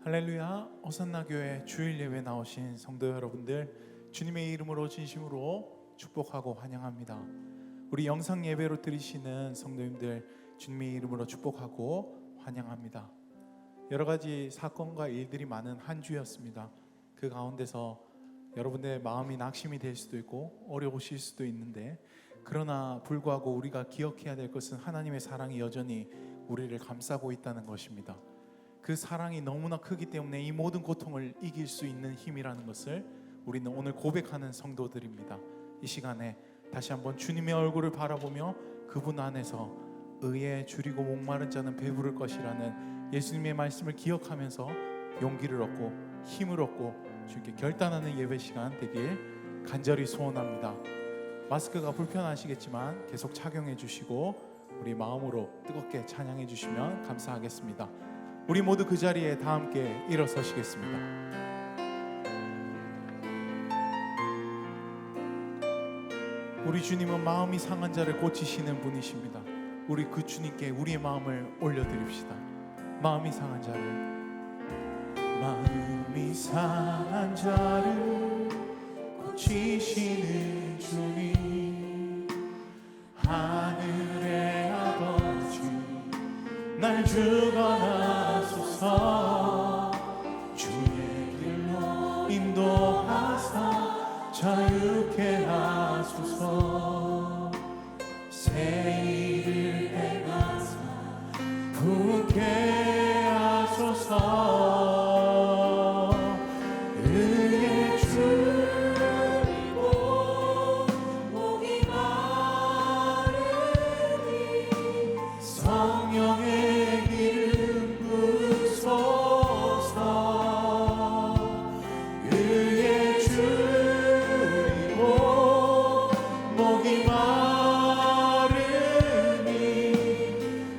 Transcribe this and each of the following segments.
할렐루야. 호산나 교회 주일 예배 나오신 성도 여러분들, 주님의 이름으로 진심으로 축복하고 환영합니다. 우리 영상 예배로 들으시는 성도님들, 주님의 이름으로 축복하고 환영합니다. 여러 가지 사건과 일들이 많은 한 주였습니다. 그 가운데서 여러분들의 마음이 낙심이 될 수도 있고 어려우실 수도 있는데, 그러나 불구하고 우리가 기억해야 될 것은 하나님의 사랑이 여전히 우리를 감싸고 있다는 것입니다. 그 사랑이 너무나 크기 때문에 이 모든 고통을 이길 수 있는 힘이라는 것을 우리는 오늘 고백하는 성도들입니다. 이 시간에 다시 한번 주님의 얼굴을 바라보며 그분 안에서 의에 줄이고 목마른 자는 배부를 것이라는 예수님의 말씀을 기억하면서 용기를 얻고 힘을 얻고 주님께 결단하는 예배 시간 되길 간절히 소원합니다. 마스크가 불편하시겠지만 계속 착용해 주시고 우리 마음으로 뜨겁게 찬양해 주시면 감사하겠습니다. 우리 모두 그 자리에 다 함께 일어서시겠습니다. 우리 주님은 마음이 상한 자를 고치시는 분이십니다. 우리 그 주님께 우리의 마음을 올려드립시다. 마음이 상한 자를 고치시는 주님, 하늘의 아버지 날 주관하소서. 주의 길로 인도하사 자유케 하소서. 새 일을 행하사 부게 하소서. 의의 줄이고 목이 마르니 성령의 기름 부소서. 의의 줄이고 목이 마르니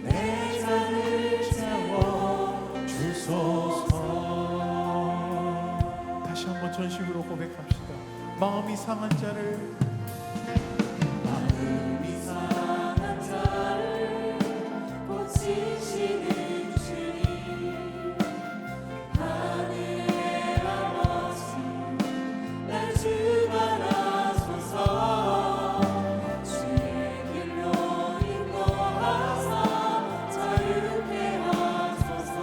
내 잔을 채워 주소서. 다시 한번 전심으로 고백합시다. 마음이 상한 자를 고치시는 주님, 하늘의 아버지 날 주관하소서. 주의 길로 인도하사 자유케 하소서.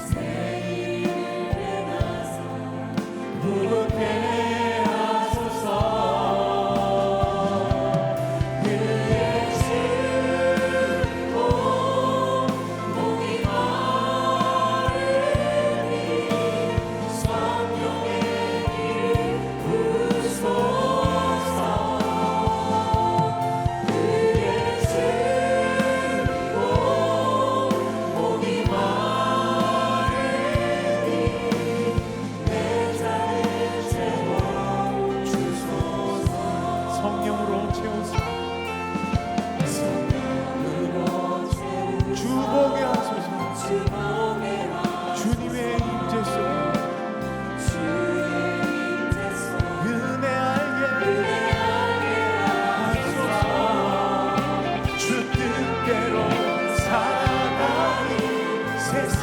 새 일을 행하사 부게 하소서. 성령으로 채우소서. 주복에 하소서. 주님의 임재 속에 은혜 알게 하소서. 주 뜻대로 살아가니 세상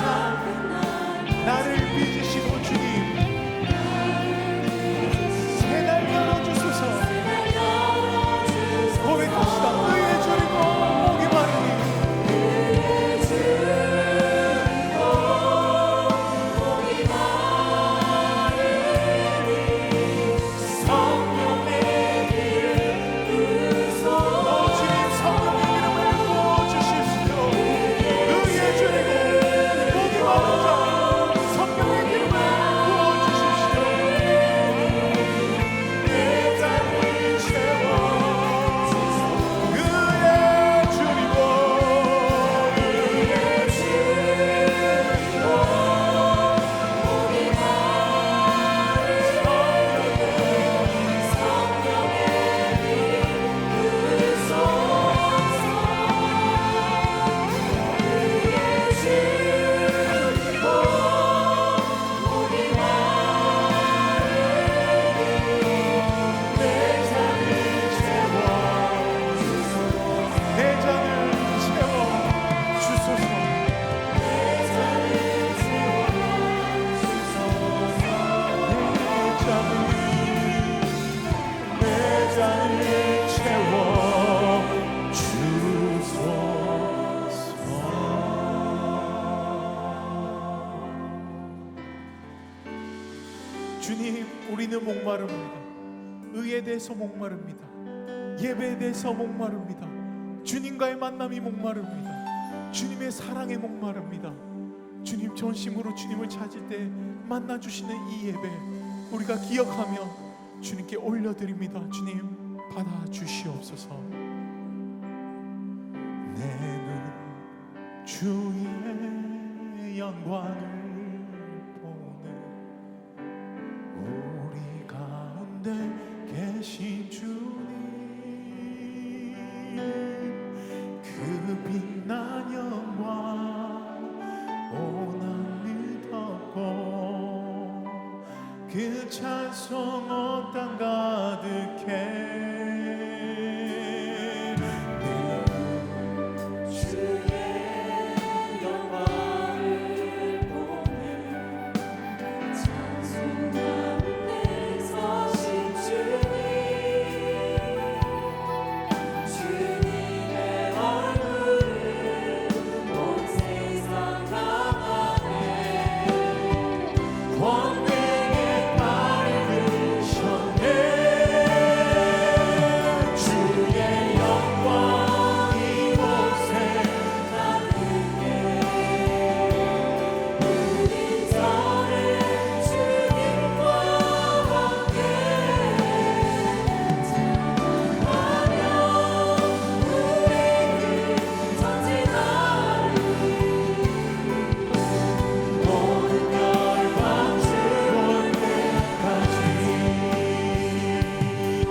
나를 빚으시고 주님 새날 열어주소서. 고백합시다. 의에 줄이고 목이 마르니 성령의 기름 부소서. 주님 성령의 기름을 부어주십시오. 의에 줄이고 목이 마른 자 성령의 기름을 부어주십시오. 주님, 우리는 목마릅니다. 의에 대해서 목마릅니다. 예배에 대해서 목마릅니다. 주님과의 만남이 목마릅니다. 주님의 사랑에 목마릅니다. 주님, 전심으로 주님을 찾을 때 만나주시는 이 예배 우리가 기억하며 주님께 올려드립니다. 주님, 받아주시옵소서. 내 눈 주의 영광을 보네. 우리 가운데 계신 주님, 그 빛난 영광 온 하늘 덮고 그 찬송 온 땅 가득해.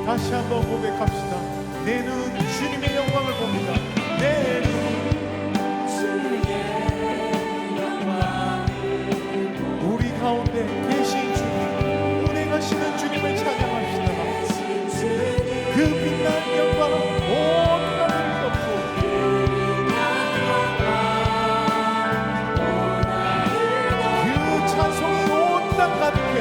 다시 한번 고백합시다. 내 눈 주님의 영광을 봅니다. 내 눈 주의 영광을 우리 가운데 계신 주님, 운행하시는 주님을 찬양합시다. 그 빛난 영광 온 하늘을 덮고 그 찬송이 온 땅 가득해.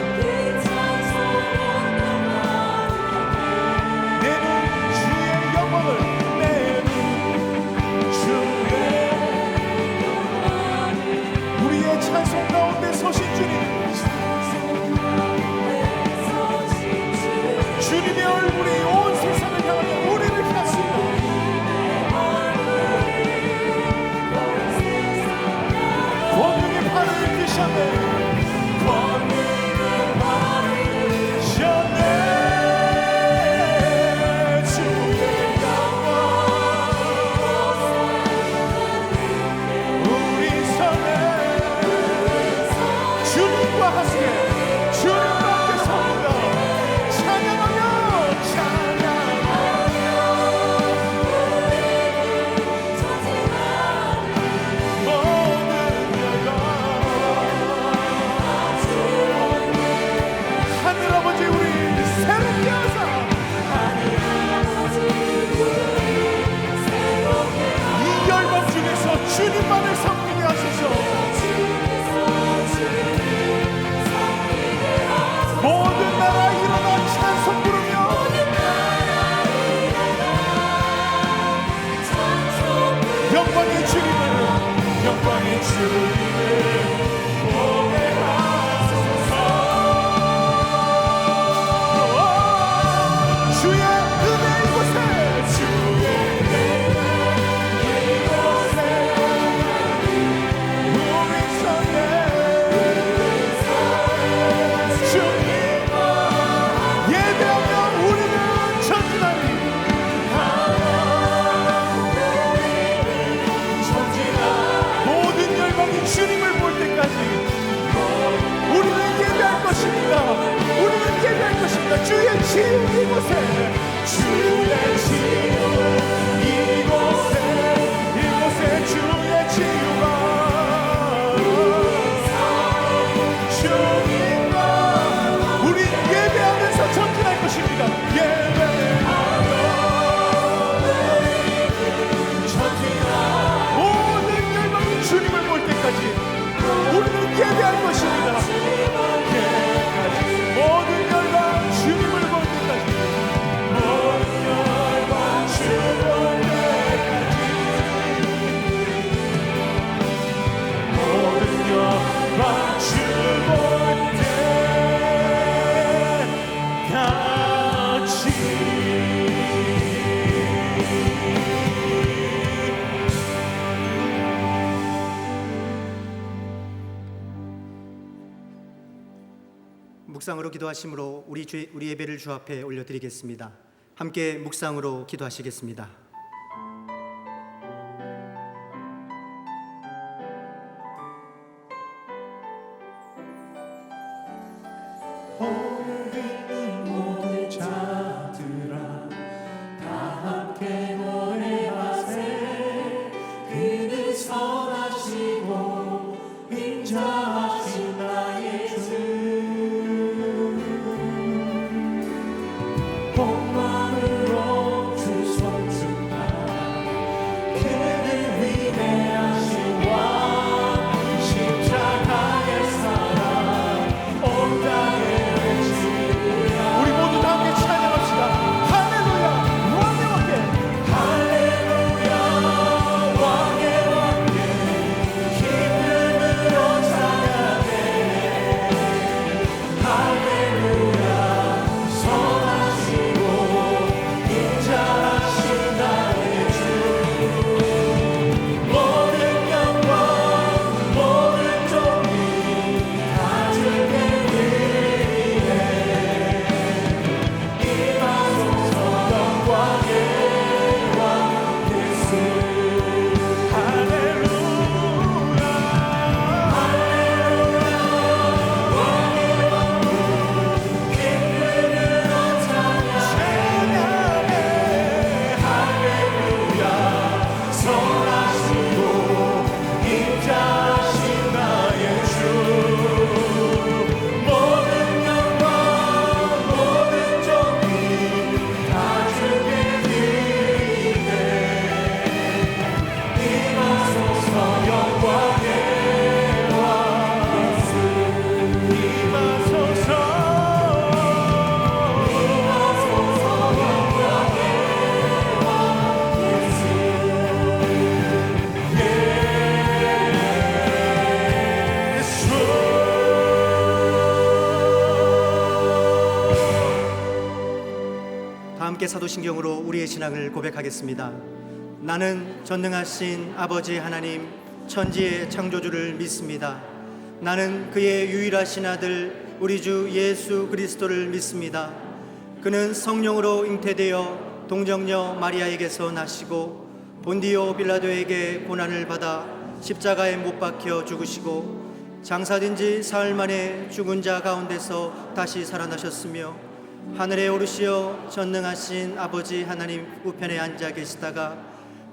찬송 가운데 서신 주님, 주님의 얼굴이 온 세상을 향하여 우리를 향합니다. 권능의 팔을 드셨네. 권능의 팔을 드셨네. 주의 영광 우리 손에 주님과 함께 주님과 함께 섭니다. 찬양하며 모든 영광 하늘아버지 우리 새롭게 하사 이 열방 중에서 주님만을 섬기게 하소서. 모든 나라 일어나 찬송 부르며 영광의 주님을 고백하소서. 주의 은혜 이곳에 우리 손에 예배하며 우리는 전진하리. 모든 열방이 주님을 볼 때까지 우리는 예배할 것입니다. 우리는 예배할 것입니다. 주의 치유 이곳에, 주의 치유 이곳에, 이곳에 주의 치유가 주님과 우리 예배하면서 전진할 것입니다. 예배하며 전진하 모든 열방이 주님을 볼 때까지 우리는 예배할 것입니다. 예배까지 모든 열방 주님을 볼 때까지 모든 열방 묵상으로 기도하심으로 우리 예배를 주 앞에 올려드리겠습니다. 함께 묵상으로 기도하시겠습니다. 오늘 있는 모든 자들아 다 함께 노래하세. 그는 선하시고 인자하신 나의 주. 온 마음으로 주 송축하라. 그는 위대하신 왕, 십자가의 사랑 온 땅에 우리 모두 다 함께 찬양합시다. 할렐루야 왕의 왕께, 할렐루야 왕의 왕께, 기쁨으로 찬양해. 할렐루야 선하시고 인자하신 나의 주. 모든 영광 모든 존귀 다 주께 드리네. 임하소서 영광의 왕 예수. 할렐루야 할렐루야 왕의 왕 기쁨으로 찬양해. 할렐루야 선하시고 인자하신 나의 주. 모든 영광 모든 존귀 다 주께 드리네. 임하소서 영광의 왕 예수. 임하소서 영광의 왕 예수. 다 함께 사도신경으로 우리의 신앙을 고백하겠습니다. 나는 전능하신 아버지 하나님 천지의 창조주를 믿습니다. 나는 그의 유일하신 아들 우리 주 예수 그리스도를 믿습니다. 그는 성령으로 잉태되어 동정녀 마리아에게서 나시고 본디오 빌라도에게 고난을 받아 십자가에 못 박혀 죽으시고 장사된 지 사흘 만에 죽은 자 가운데서 다시 살아나셨으며 하늘에 오르시어 전능하신 아버지 하나님 우편에 앉아 계시다가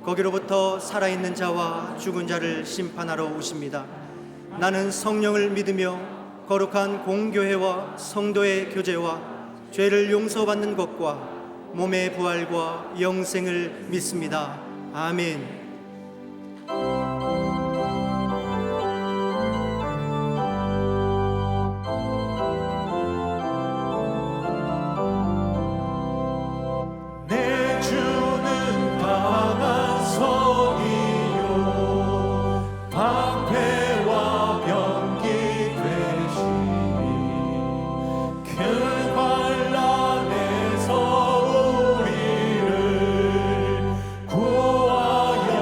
거기로부터 살아있는 자와 죽은 자를 심판하러 오십니다. 나는 성령을 믿으며 거룩한 공교회와 성도의 교제와 죄를 용서받는 것과 몸의 부활과 영생을 믿습니다. 아멘. 내 주는 강한 성이요 방패와 병기 되시니 큰 환난에서 우리를 구하여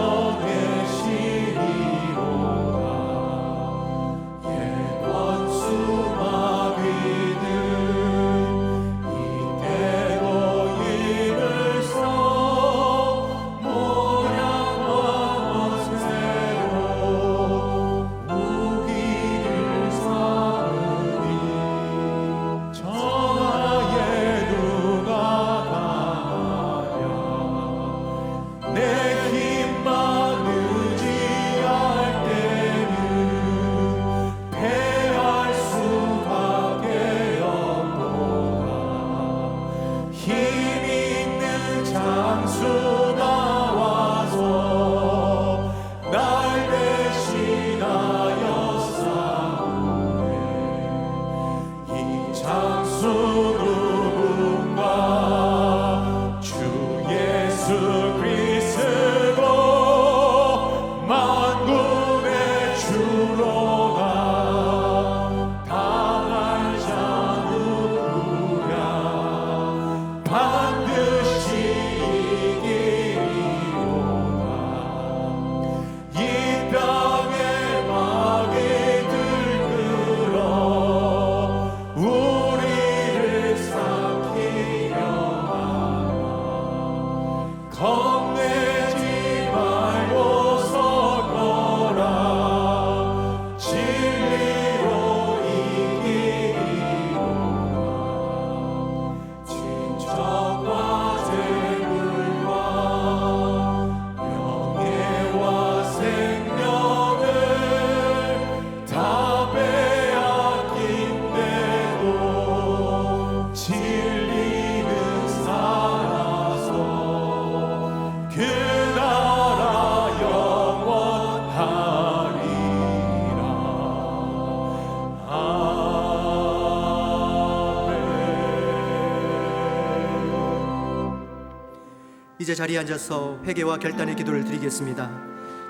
이제 자리에 앉아서 회개와 결단의 기도를 드리겠습니다.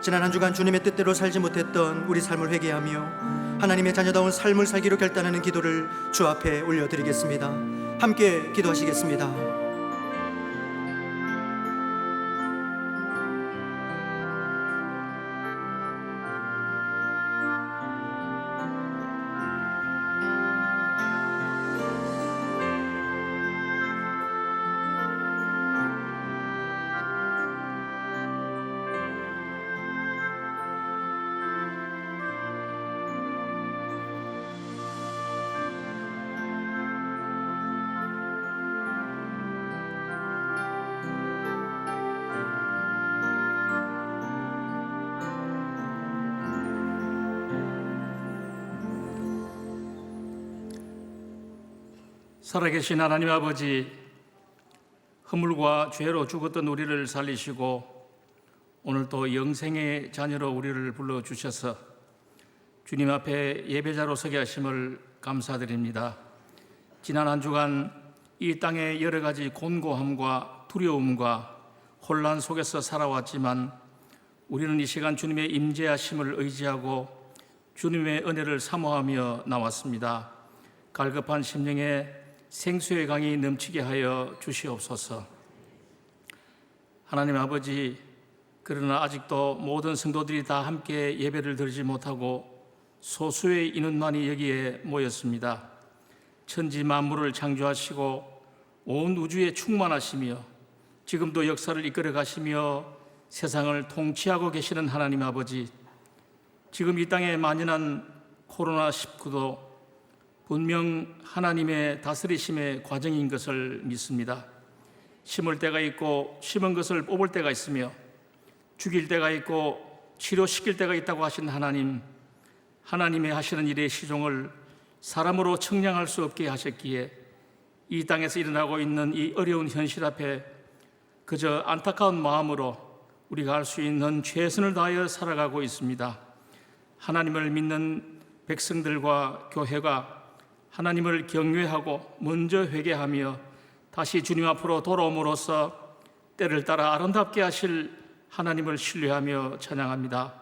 지난 한 주간 주님의 뜻대로 살지 못했던 우리 삶을 회개하며 하나님의 자녀다운 삶을 살기로 결단하는 기도를 주 앞에 올려드리겠습니다. 함께 기도하시겠습니다. 살아계신 하나님 아버지, 허물과 죄로 죽었던 우리를 살리시고 오늘 또 영생의 자녀로 우리를 불러주셔서 주님 앞에 예배자로 서게 하심을 감사드립니다. 지난 한 주간 이 땅의 여러 가지 곤고함과 두려움과 혼란 속에서 살아왔지만 우리는 이 시간 주님의 임재하심을 의지하고 주님의 은혜를 사모하며 나왔습니다. 갈급한 심령에 생수의 강이 넘치게 하여 주시옵소서. 하나님 아버지, 그러나 아직도 모든 성도들이 다 함께 예배를 드리지 못하고 소수의 인원만이 여기에 모였습니다. 천지 만물을 창조하시고 온 우주에 충만하시며 지금도 역사를 이끌어 가시며 세상을 통치하고 계시는 하나님 아버지, 지금 이 땅에 만연한 코로나19도 분명 하나님의 다스리심의 과정인 것을 믿습니다. 심을 때가 있고 심은 것을 뽑을 때가 있으며 죽일 때가 있고 치료시킬 때가 있다고 하신 하나님, 하나님의 하시는 일의 시종을 사람으로 측량할 수 없게 하셨기에 이 땅에서 일어나고 있는 이 어려운 현실 앞에 그저 안타까운 마음으로 우리가 할 수 있는 최선을 다하여 살아가고 있습니다. 하나님을 믿는 백성들과 교회가 하나님을 경외하고 먼저 회개하며 다시 주님 앞으로 돌아옴으로써 때를 따라 아름답게 하실 하나님을 신뢰하며 찬양합니다.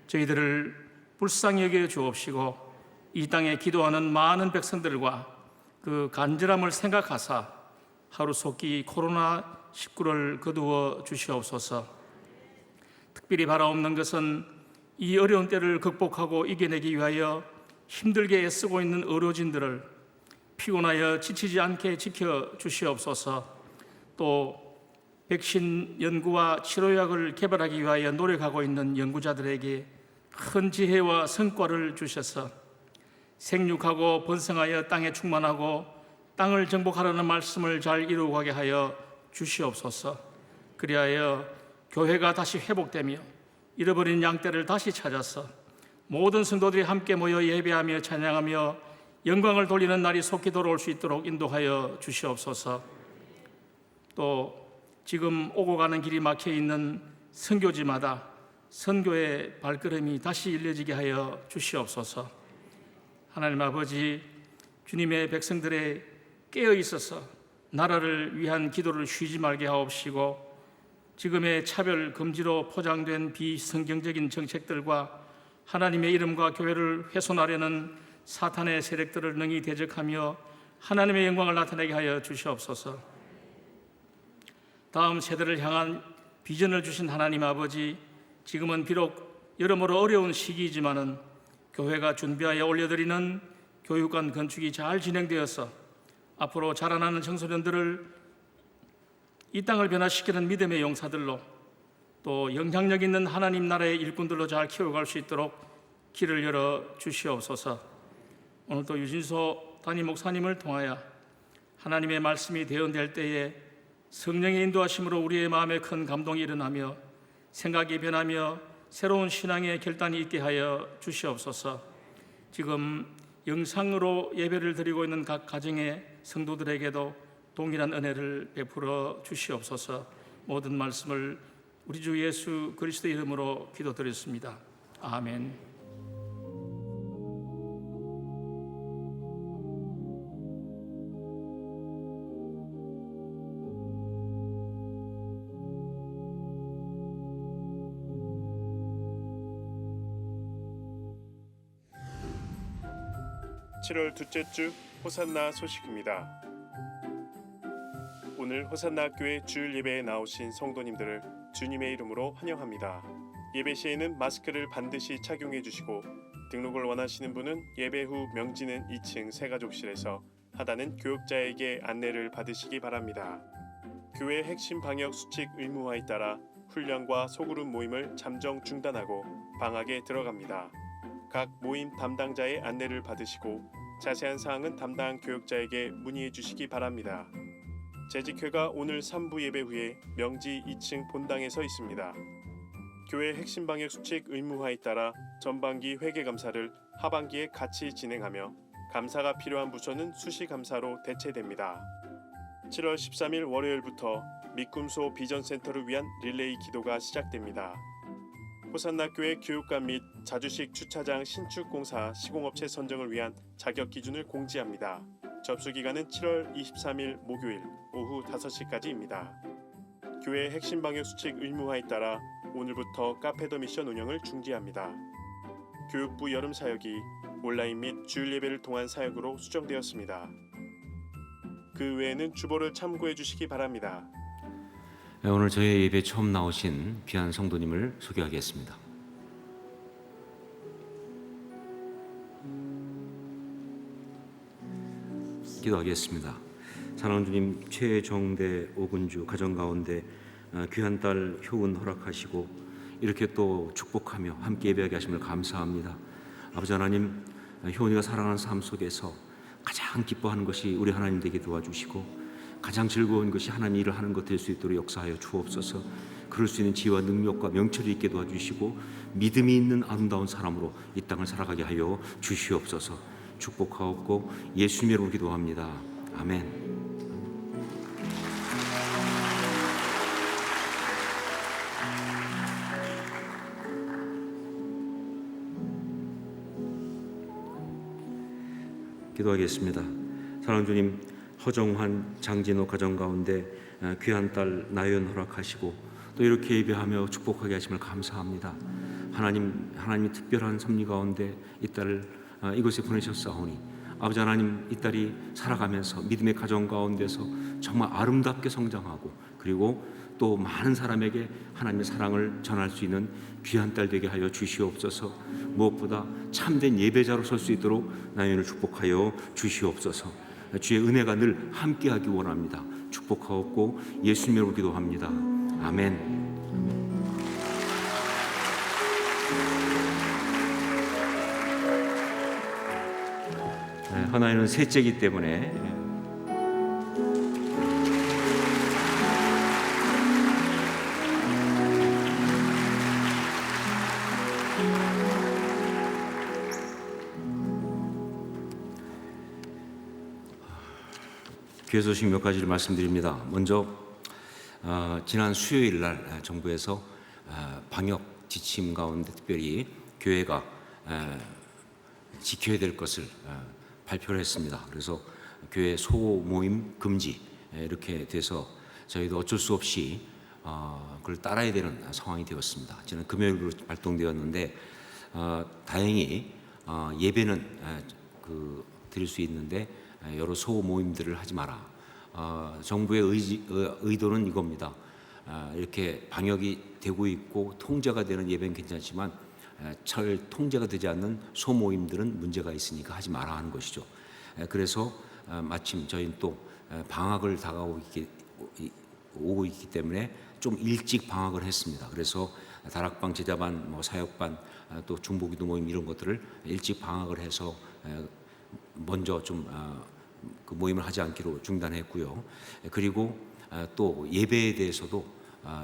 저희들을 불쌍히 여겨 주옵시고 이 땅에 기도하는 많은 백성들과 그 간절함을 생각하사 하루속히 코로나19를 거두어 주시옵소서. 특별히 바라옵는 것은 이 어려운 때를 극복하고 이겨내기 위하여 힘들게 애쓰고 있는 의료진들을 피곤하여 지치지 않게 지켜 주시옵소서. 또 백신 연구와 치료약을 개발하기 위하여 노력하고 있는 연구자들에게 큰 지혜와 성과를 주셔서 생육하고 번성하여 땅에 충만하고 땅을 정복하라는 말씀을 잘 이루어가게 하여 주시옵소서. 그리하여 교회가 다시 회복되며 잃어버린 양떼를 다시 찾아서 모든 성도들이 함께 모여 예배하며 찬양하며 영광을 돌리는 날이 속히 돌아올 수 있도록 인도하여 주시옵소서. 또 지금 오고 가는 길이 막혀 있는 선교지마다 선교의 발걸음이 다시 일려지게 하여 주시옵소서. 하나님 아버지, 주님의 백성들의 깨어 있어서 나라를 위한 기도를 쉬지 말게 하옵시고 지금의 차별 금지로 포장된 비성경적인 정책들과 하나님의 이름과 교회를 훼손하려는 사탄의 세력들을 능히 대적하며 하나님의 영광을 나타내게 하여 주시옵소서. 다음 세대를 향한 비전을 주신 하나님 아버지, 지금은 비록 여러모로 어려운 시기이지만은 교회가 준비하여 올려드리는 교육관 건축이 잘 진행되어서 앞으로 자라나는 청소년들을 이 땅을 변화시키는 믿음의 용사들로 또 영향력 있는 하나님 나라의 일꾼들로 잘 키워갈 수 있도록 길을 열어 주시옵소서. 오늘도 유진소 담임 목사님을 통하여 하나님의 말씀이 대언될 때에 성령의 인도하심으로 우리의 마음에 큰 감동이 일어나며 생각이 변하며 새로운 신앙의 결단이 있게 하여 주시옵소서. 지금 영상으로 예배를 드리고 있는 각 가정의 성도들에게도 동일한 은혜를 베풀어 주시옵소서. 모든 말씀을 우리 주 예수 그리스도 이름으로 기도드렸습니다. 아멘. 7월 둘째 주 호산나 소식입니다. 오늘 호산나 교회 주일 예배에 나오신 성도님들을 주님의 이름으로 환영합니다. 예배 시에는 마스크를 반드시 착용해 주시고 등록을 원하시는 분은 예배 후 명지는 2층 새가족실에서 하다는 교육자에게 안내를 받으시기 바랍니다. 교회 핵심 방역 수칙 의무화에 따라 훈련과 소그룹 모임을 잠정 중단하고 방학에 들어갑니다. 각 모임 담당자의 안내를 받으시고 자세한 사항은 담당 교육자에게 문의해 주시기 바랍니다. 재직회가 오늘 3부 예배 후에 명지 2층 본당에서 있습니다. 교회 핵심 방역 수칙 의무화에 따라 전반기 회계 감사를 하반기에 같이 진행하며 감사가 필요한 부서는 수시 감사로 대체됩니다. 7월 13일 월요일부터 미꿈소 비전센터를 위한 릴레이 기도가 시작됩니다. 호산나 교회 교육감 및 자주식 주차장 신축 공사 시공업체 선정을 위한 자격 기준을 공지합니다. 접수 기간은 7월 23일 목요일 오후 5시까지입니다. 교회 핵심 방역 수칙 의무화에 따라 오늘부터 카페 더 미션 운영을 중지합니다. 교육부 여름 사역이 온라인 및 주일 예배를 통한 사역으로 수정되었습니다. 그 외에는 주보를 참고해 주시기 바랍니다. 오늘 저희 예배 처음 나오신 귀한 성도님을 소개하겠습니다. 기도하겠습니다. 사랑하는 주님, 최정대 오군주 가정 가운데 귀한 딸 효은 허락하시고 이렇게 또 축복하며 함께 예배하게 하심을 감사합니다. 아버지 하나님, 효은이가 살아가는 삶 속에서 가장 기뻐하는 것이 우리 하나님 되게 도와주시고 가장 즐거운 것이 하나님 일을 하는 것 될 수 있도록 역사하여 주옵소서. 그럴 수 있는 지혜와 능력과 명철이 있게 도와주시고 믿음이 있는 아름다운 사람으로 이 땅을 살아가게 하여 주시옵소서. 축복하옵고 예수님의 이름으로 기도합니다. 아멘. 기도하겠습니다. 사랑하는 주님, 허정환, 장진호 가정 가운데 귀한 딸 나연 허락하시고 또 이렇게 예배하며 축복하게 하심을 감사합니다. 하나님이 특별한 섭리 가운데 이 딸을 이곳에 보내셨사오니 아버지 하나님, 이 딸이 살아가면서 믿음의 가정 가운데서 정말 아름답게 성장하고 그리고 또 많은 사람에게 하나님의 사랑을 전할 수 있는 귀한 딸 되게 하여 주시옵소서. 무엇보다 참된 예배자로 설 수 있도록 나연을 축복하여 주시옵소서. 주의 은혜가 늘 함께하기 원합니다. 축복하옵고 예수님으로 기도합니다. 아멘. 하나는 셋째이기 때문에 교회 소식 몇 가지를 말씀드립니다. 먼저 지난 수요일 날 정부에서 방역 지침 가운데 특별히 교회가 지켜야 될 것을 발표를 했습니다. 그래서 교회 소모임 금지 이렇게 돼서 저희도 어쩔 수 없이 그걸 따라야 되는 상황이 되었습니다. 지난 금요일로 발동되었는데 다행히 예배는 드릴 수 있는데 여러 소모임들을 하지 마라. 정부의 의도는 이겁니다. 이렇게 방역이 되고 있고 통제가 되는 예배는 괜찮지만 잘 통제가 되지 않는 소모임들은 문제가 있으니까 하지 마라 하는 것이죠. 그래서 마침 저희는 또 방학을 오고 있기 때문에 좀 일찍 방학을 했습니다. 그래서 다락방, 제자반, 사역반, 또 중보기도 모임 이런 것들을 일찍 방학을 해서 먼저 좀 그 모임을 하지 않기로 중단했고요. 그리고 또 예배에 대해서도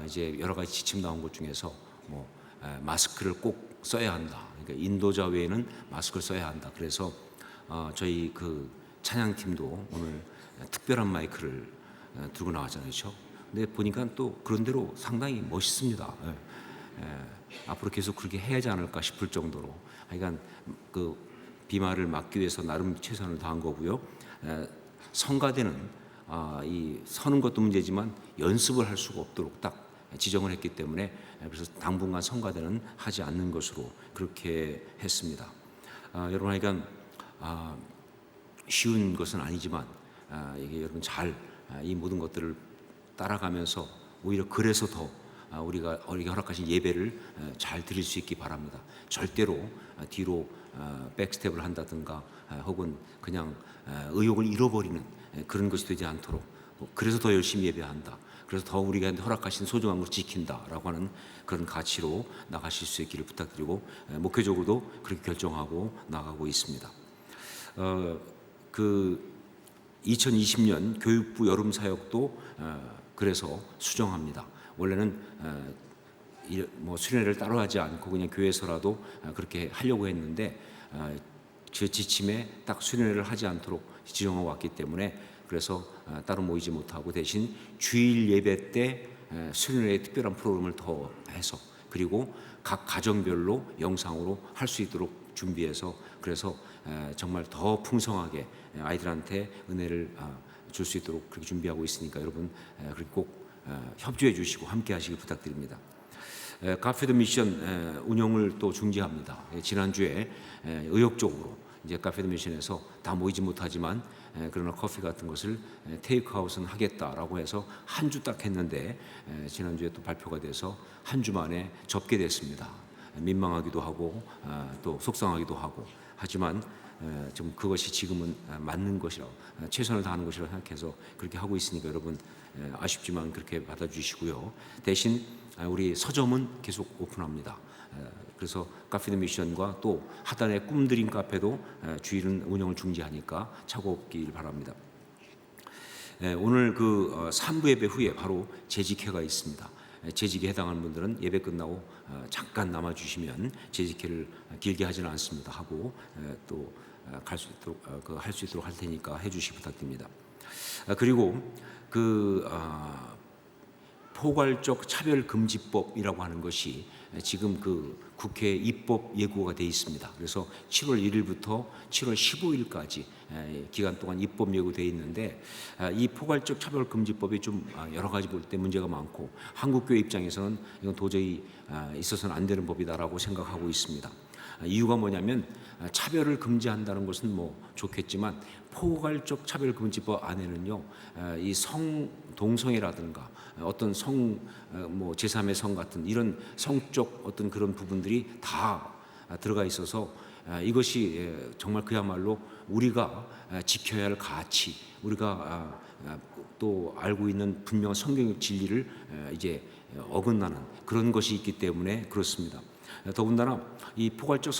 이제 여러 가지 지침 나온 것 중에서 마스크를 꼭 써야 한다. 그러니까 인도자 외에는 마스크를 써야 한다. 그래서 저희 그 찬양팀도 오늘 특별한 마이크를 들고 나왔잖아요, 그렇죠? 근데 보니까 또 그런대로 상당히 멋있습니다. 앞으로 계속 그렇게 해야 하지 않을까 싶을 정도로, 그러니까 그 비말을 막기 위해서 나름 최선을 다한 거고요. 성가대는 이 서는 것도 문제지만 연습을 할 수가 없도록 딱 지정을 했기 때문에 그래서 당분간 성가대는 하지 않는 것으로 그렇게 했습니다. 여러분, 그러니까 쉬운 것은 아니지만 이게 여러분 잘 이 모든 것들을 따라가면서 오히려 그래서 더 우리가 허락하신 예배를 잘 드릴 수 있기 바랍니다. 절대로 뒤로 백스텝을 한다든가 혹은 그냥 의욕을 잃어버리는 그런 것이 되지 않도록, 그래서 더 열심히 예배한다, 그래서 더 우리가 허락하신 소중한 걸 지킨다라고 하는 그런 가치로 나가실 수 있기를 부탁드리고, 목회적으로도 그렇게 결정하고 나가고 있습니다. 그 2020년 교육부 여름 사역도 그래서 수정합니다. 원래는 뭐 수련회를 따로 하지 않고 그냥 교회에서라도 그렇게 하려고 했는데 제 지침에 딱 수련회를 하지 않도록 지정하고 왔기 때문에, 그래서 따로 모이지 못하고 대신 주일 예배 때 수련회의 특별한 프로그램을 더 해서, 그리고 각 가정별로 영상으로 할 수 있도록 준비해서, 그래서 정말 더 풍성하게 아이들한테 은혜를 줄 수 있도록 그렇게 준비하고 있으니까 여러분 그렇게 꼭 협조해 주시고 함께 하시길 부탁드립니다. 카페 더 미션 운영을 또 중지합니다. 지난주에 의욕적으로 이제 카페 더 미션에서 다 모이지 못하지만 그러나 커피 같은 것을 테이크아웃은 하겠다라고 해서 한 주 딱 했는데 지난주에 또 발표가 돼서 한 주 만에 접게 됐습니다. 민망하기도 하고 또 속상하기도 하고, 하지만 좀 그것이 지금은 맞는 것이라고, 최선을 다하는 것이라고 생각해서 그렇게 하고 있으니까 여러분 아쉽지만 그렇게 받아주시고요. 대신 우리 서점은 계속 오픈합니다. 그래서 카페 더 미션과 또 하단의 꿈드림 카페도 주일은 운영을 중지하니까 차고 없길 바랍니다. 오늘 그 3부 예배 후에 바로 재직회가 있습니다. 재직에 해당하는 분들은 예배 끝나고 잠깐 남아주시면 재직회를 길게 하지는 않습니다 하고 또 갈 수 있도록 할 수 있도록 할 테니까 해주시기 부탁드립니다. 그리고 그 포괄적 차별금지법이라고 하는 것이 지금 그 국회 입법 예고가 돼 있습니다. 그래서 7월 1일부터 7월 15일까지 기간 동안 입법 예고돼 있는데, 이 포괄적 차별금지법이 좀 여러 가지 볼 때 문제가 많고 한국교회 입장에서는 이건 도저히 있어서는 안 되는 법이다라고 생각하고 있습니다. 이유가 뭐냐면 차별을 금지한다는 것은 뭐 좋겠지만 포괄적 차별금지법 안에는요, 이 동성애라든가 어떤 뭐 제3의 성 같은 이런 성적 어떤 그런 부분들이 다 들어가 있어서 이것이 정말 그야말로 우리가 지켜야 할 가치, 우리가 또 알고 있는 분명한 성경적 진리를 이제 어긋나는 그런 것이 있기 때문에 그렇습니다. 더군다나 이 포괄적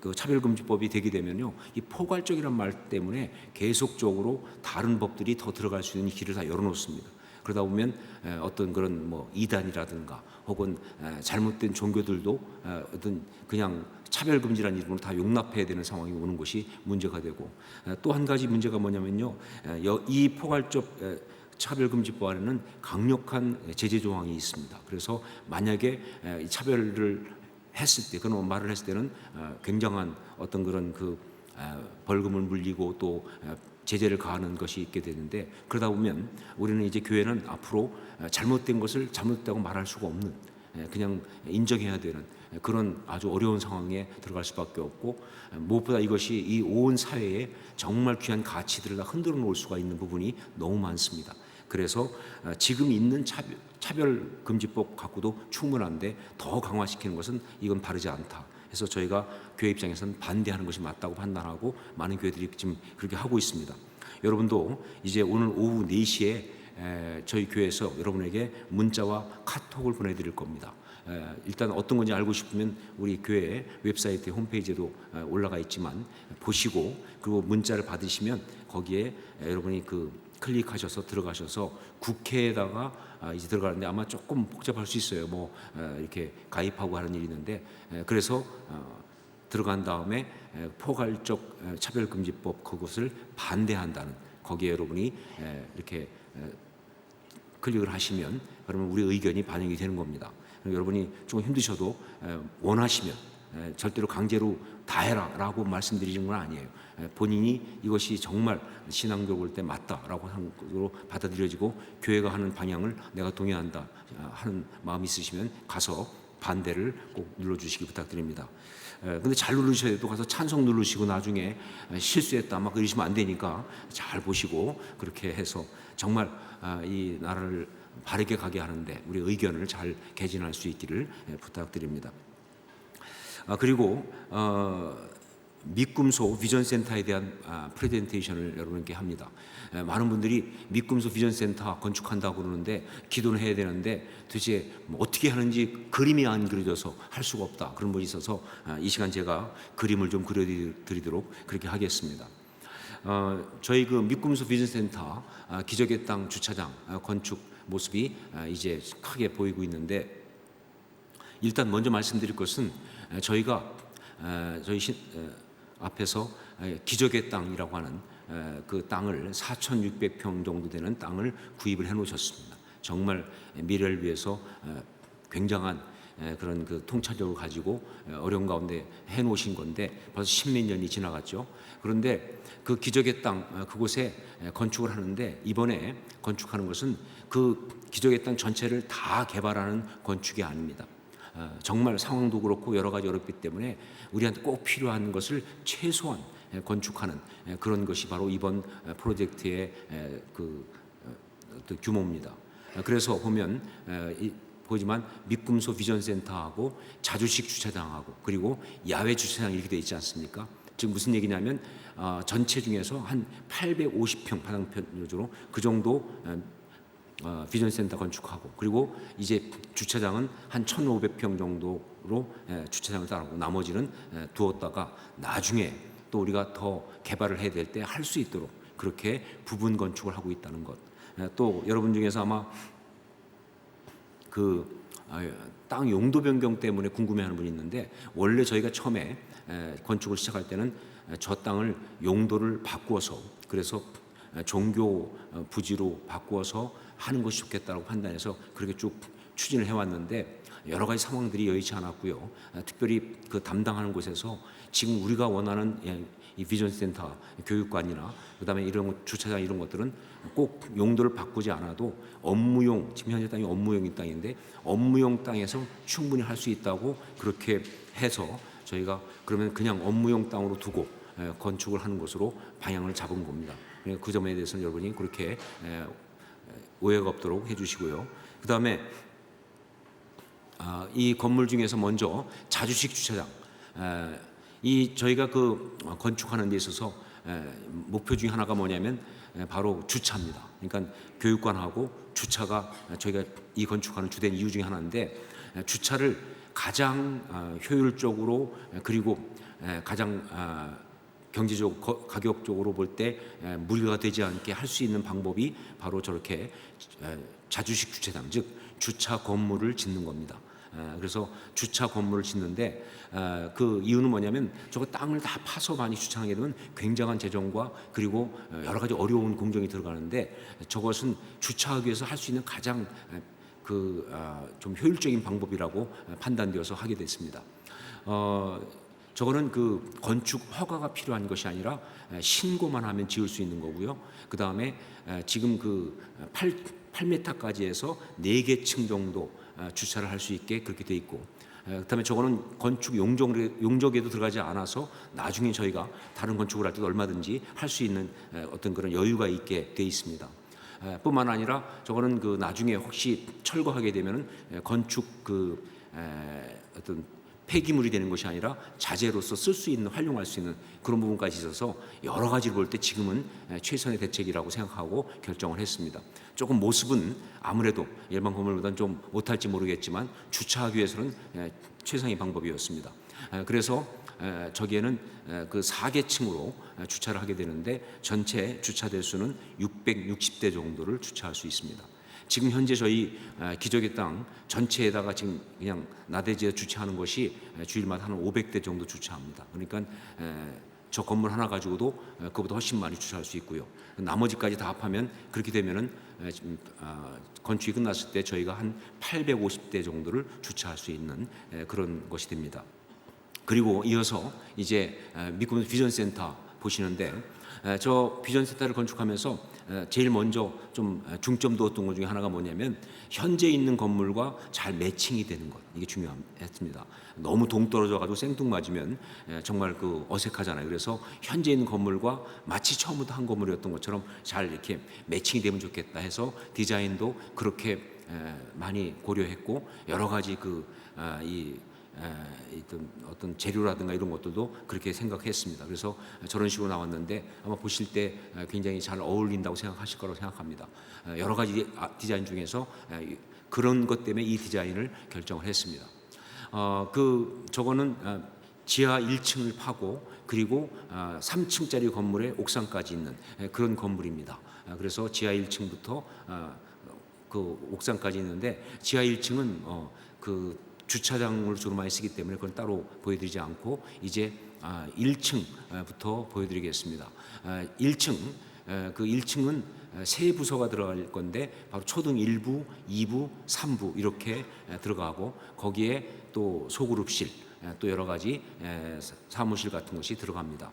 그 차별금지법이 되게 되면요, 이 포괄적이란 말 때문에 계속적으로 다른 법들이 더 들어갈 수 있는 길을 다 열어놓습니다. 그러다 보면 어떤 그런 뭐 이단이라든가 혹은 잘못된 종교들도 어떤 그냥 차별금지라는 이름으로 다 용납해야 되는 상황이 오는 것이 문제가 되고, 또 한 가지 문제가 뭐냐면요, 이 포괄적 차별금지법 안에는 강력한 제재 조항이 있습니다. 그래서 만약에 차별을 했을 때, 그런 말을 했을 때는 굉장한 어떤 그런 그 벌금을 물리고 또 제재를 가하는 것이 있게 되는데, 그러다 보면 우리는 이제 교회는 앞으로 잘못된 것을 잘못됐다고 말할 수가 없는, 그냥 인정해야 되는 그런 아주 어려운 상황에 들어갈 수밖에 없고, 무엇보다 이것이 이 온 사회에 정말 귀한 가치들을 다 흔들어 놓을 수가 있는 부분이 너무 많습니다. 그래서 지금 있는 차별금지법 갖고도 충분한데 더 강화시키는 것은 이건 바르지 않다. 그래서 저희가 교회 입장에서는 반대하는 것이 맞다고 판단하고 많은 교회들이 지금 그렇게 하고 있습니다. 여러분도 이제 오늘 오후 4시에 저희 교회에서 여러분에게 문자와 카톡을 보내드릴 겁니다. 일단 어떤 건지 알고 싶으면 우리 교회 웹사이트 홈페이지에도 올라가 있지만 보시고, 그리고 문자를 받으시면 거기에 여러분이 그 클릭하셔서 들어가셔서 국회에다가 이제 들어가는데 아마 조금 복잡할 수 있어요. 뭐 이렇게 가입하고 하는 일이 있는데, 그래서 들어간 다음에 포괄적 차별금지법 그것을 반대한다는, 거기에 여러분이 이렇게 클릭을 하시면 그러면 우리 의견이 반영이 되는 겁니다. 여러분이 좀 힘드셔도 원하시면 절대로 강제로 다 해라라고 말씀드리는 건 아니에요. 본인이 이것이 정말 신앙적으로 볼 때 맞다라고 하는 것으로 받아들여지고 교회가 하는 방향을 내가 동의한다 하는 마음이 있으시면 가서 반대를 꼭 눌러주시기 부탁드립니다. 근데 잘 누르셔야 또 가서 찬성 누르시고 나중에 실수했다 막 그러시면 안 되니까 잘 보시고 그렇게 해서 정말 이 나라를 바르게 가게 하는데 우리 의견을 잘 개진할 수 있기를 부탁드립니다. 그리고 미꿈소 비전센터에 대한 프레젠테이션을 여러분께 합니다. 많은 분들이 미꿈소 비전센터 건축한다고 그러는데 기도는 해야 되는데 도대체 어떻게 하는지 그림이 안 그려져서 할 수가 없다 그런 분이 있어서 이 시간 제가 그림을 좀 그려드리도록 그렇게 하겠습니다. 저희 그 미꿈소 비전센터 기적의 땅 주차장 건축 모습이 이제 크게 보이고 있는데 일단 먼저 말씀드릴 것은 저희가 저희 앞에서 기적의 땅이라고 하는 그 땅을 4,600평 정도 되는 땅을 구입을 해 놓으셨습니다. 정말 미래를 위해서 굉장한 그런 그 통찰력을 가지고 어려운 가운데 해 놓으신 건데 벌써 10몇 년이 지나갔죠. 그런데 그 기적의 땅 그곳에 건축을 하는데 이번에 건축하는 것은 그 기적의 땅 전체를 다 개발하는 건축이 아닙니다. 정말 상황도 그렇고 여러 가지 어렵기 때문에 우리한테 꼭 필요한 것을 최소한 건축하는 그런 것이 바로 이번 프로젝트의 그 규모입니다. 그래서 보면 보지만 미꿈소 비전센터하고 자주식 주차장하고 그리고 야외 주차장 이렇게 돼 있지 않습니까? 지금 무슨 얘기냐면 전체 중에서 한 850평 바닥 편으로 그 정도 비전센터 건축하고 그리고 이제 주차장은 한 1,500평 정도로 주차장을 따르고 나머지는 두었다가 나중에 또 우리가 더 개발을 해야 될 때 할 수 있도록 그렇게 부분 건축을 하고 있다는 것. 또 여러분 중에서 아마 그 땅 용도 변경 때문에 궁금해하는 분이 있는데 원래 저희가 처음에 건축을 시작할 때는 저 땅을 용도를 바꾸어서 그래서 종교 부지로 바꾸어서 하는 것이 좋겠다고 판단해서 그렇게 쭉 추진을 해왔는데 여러 가지 상황들이 여의치 않았고요. 특별히 그 담당하는 곳에서 지금 우리가 원하는 이 비전센터 교육관이나 그다음에 이런 주차장 이런 것들은 꼭 용도를 바꾸지 않아도 업무용 지금 현재 땅이 업무용인 땅인데 업무용 땅에서 충분히 할 수 있다고 그렇게 해서 저희가 그러면 그냥 업무용 땅으로 두고 건축을 하는 것으로 방향을 잡은 겁니다. 그 점에 대해서는 여러분이 그렇게 오해가 없도록 해주시고요. 그 다음에 이 건물 중에서 먼저 자주식 주차장 이 저희가 그 건축하는 데 있어서 목표 중에 하나가 뭐냐면 바로 주차입니다. 그러니까 교육관하고 주차가 저희가 이 건축하는 주된 이유 중에 하나인데 주차를 가장 효율적으로 그리고 가장 경제적 가격적으로 볼 때 무리가 되지 않게 할 수 있는 방법이 바로 저렇게 자주식 주차장 즉 주차 건물을 짓는 겁니다. 그래서 주차 건물을 짓는데 그 이유는 뭐냐면 저거 땅을 다 파서 많이 주차하게 되면 굉장한 재정과 그리고 여러 가지 어려운 공정이 들어가는데 저것은 주차하기 위해서 할 수 있는 가장 좀 효율적인 방법이라고 판단되어서 하게 됐습니다. 저거는 그 건축 허가가 필요한 것이 아니라 신고만 하면 지을 수 있는 거고요. 그 다음에 지금 그 8m까지 해서 4개 층 정도 주차를 할 수 있게 그렇게 돼 있고, 그다음에 저거는 건축 용적에도 들어가지 않아서 나중에 저희가 다른 건축을 할 때도 얼마든지 할 수 있는 어떤 그런 여유가 있게 돼 있습니다. 뿐만 아니라 저거는 그 나중에 혹시 철거하게 되면은 건축 그 어떤 폐기물이 되는 것이 아니라 자재로서 쓸 수 있는 활용할 수 있는 그런 부분까지 있어서 여러 가지를 볼 때 지금은 최선의 대책이라고 생각하고 결정을 했습니다. 조금 모습은 아무래도 일반 건물보다는 좀 못할지 모르겠지만 주차하기 위해서는 최상의 방법이었습니다. 그래서 저기에는 그 4계층으로 주차를 하게 되는데 전체 주차 대수는 660대 정도를 주차할 수 있습니다. 지금 현재 저희 기적의 땅 전체에다가 지금 그냥 나대지에 주차하는 것이 주일마다 한 500대 정도 주차합니다. 그러니까 저 건물 하나 가지고도 그보다 훨씬 많이 주차할 수 있고요. 나머지까지 다 합하면 그렇게 되면은 건축이 끝났을 때 저희가 한 850대 정도를 주차할 수 있는 그런 것이 됩니다. 그리고 이어서 이제 미꿈소 비전센터 보시는데 저 비전 센터를 건축하면서 제일 먼저 좀 중점 두었던 것 중에 하나가 뭐냐면 현재 있는 건물과 잘 매칭이 되는 것, 이게 중요했습니다. 너무 동떨어져 가지고 생뚱맞으면 정말 그 어색하잖아요. 그래서 현재 있는 건물과 마치 처음부터 한 건물이었던 것처럼 잘 이렇게 매칭이 되면 좋겠다 해서 디자인도 그렇게 많이 고려했고, 여러 가지 어떤 재료라든가 이런 것들도 그렇게 생각했습니다. 그래서 저런 식으로 나왔는데 아마 보실 때 굉장히 잘 어울린다고 생각하실 거라고 생각합니다. 여러 가지 디자인 중에서 그런 것 때문에 이 디자인을 결정을 했습니다. 저거는 지하 1층을 파고 그리고 3층짜리 건물에 옥상까지 있는 그런 건물입니다. 그래서 지하 1층부터 그 옥상까지 있는데, 지하 1층은 그 주차장을 주로 많이 쓰기 때문에 그건 따로 보여드리지 않고 이제 1층부터 보여드리겠습니다. 1층, 그 1층은 세 부서가 들어갈 건데 바로 초등 1부, 2부, 3부 이렇게 들어가고, 거기에 또 소그룹실, 또 여러 가지 사무실 같은 것이 들어갑니다.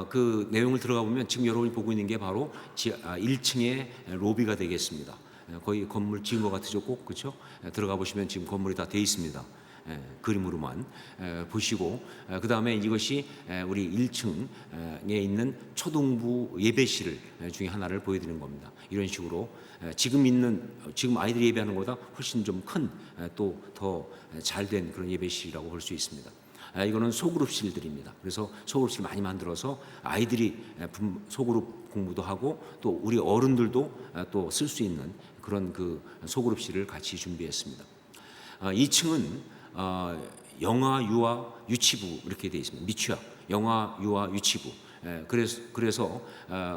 그 내용을 들어가 보면 지금 여러분이 보고 있는 게 바로 1층의 로비가 되겠습니다. 거의 건물 지은 것 같으죠, 꼭 그렇죠? 들어가 보시면 지금 건물이 다 돼 있습니다. 그림으로만 보시고, 그 다음에 이것이 우리 1층에 있는 초등부 예배실 중에 하나를 보여드리는 겁니다. 이런 식으로 지금 아이들이 예배하는 것보다 훨씬 좀 큰, 또 더 잘된 그런 예배실이라고 볼 수 있습니다. 이거는 소그룹실들입니다. 그래서 소그룹실 많이 만들어서 아이들이 소그룹 공부도 하고 또 우리 어른들도 또 쓸 수 있는 그런 그 소그룹실을 같이 준비했습니다. 2층은 영아, 유아, 유치부 이렇게 되어 있습니다. 미취학, 영아, 유아, 유치부. 그래서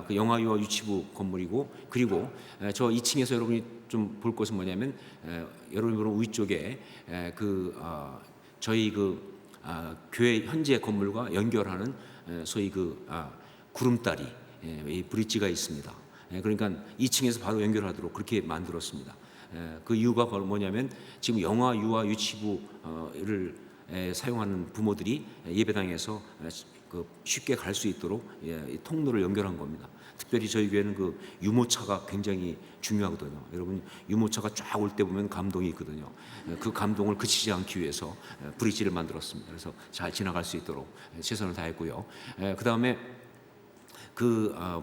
그 영아, 유아, 유치부 건물이고, 그리고 저 2층에서 여러분이 좀 볼 것은 뭐냐면 여러분이 보는 위쪽에 저희 교회 현재 건물과 연결하는 소위 구름다리, 이 브릿지가 있습니다. 그러니까 2층에서 바로 연결하도록 그렇게 만들었습니다. 그 이유가 바로 뭐냐면 지금 영아, 유아, 유치부를 사용하는 부모들이 예배당에서 쉽게 갈 수 있도록 통로를 연결한 겁니다. 특별히 저희 교회는 그 유모차가 굉장히 중요하거든요. 여러분, 유모차가 쫙 올 때 보면 감동이 있거든요. 그 감동을 그치지 않기 위해서 브릿지를 만들었습니다. 그래서 잘 지나갈 수 있도록 최선을 다했고요. 그 다음에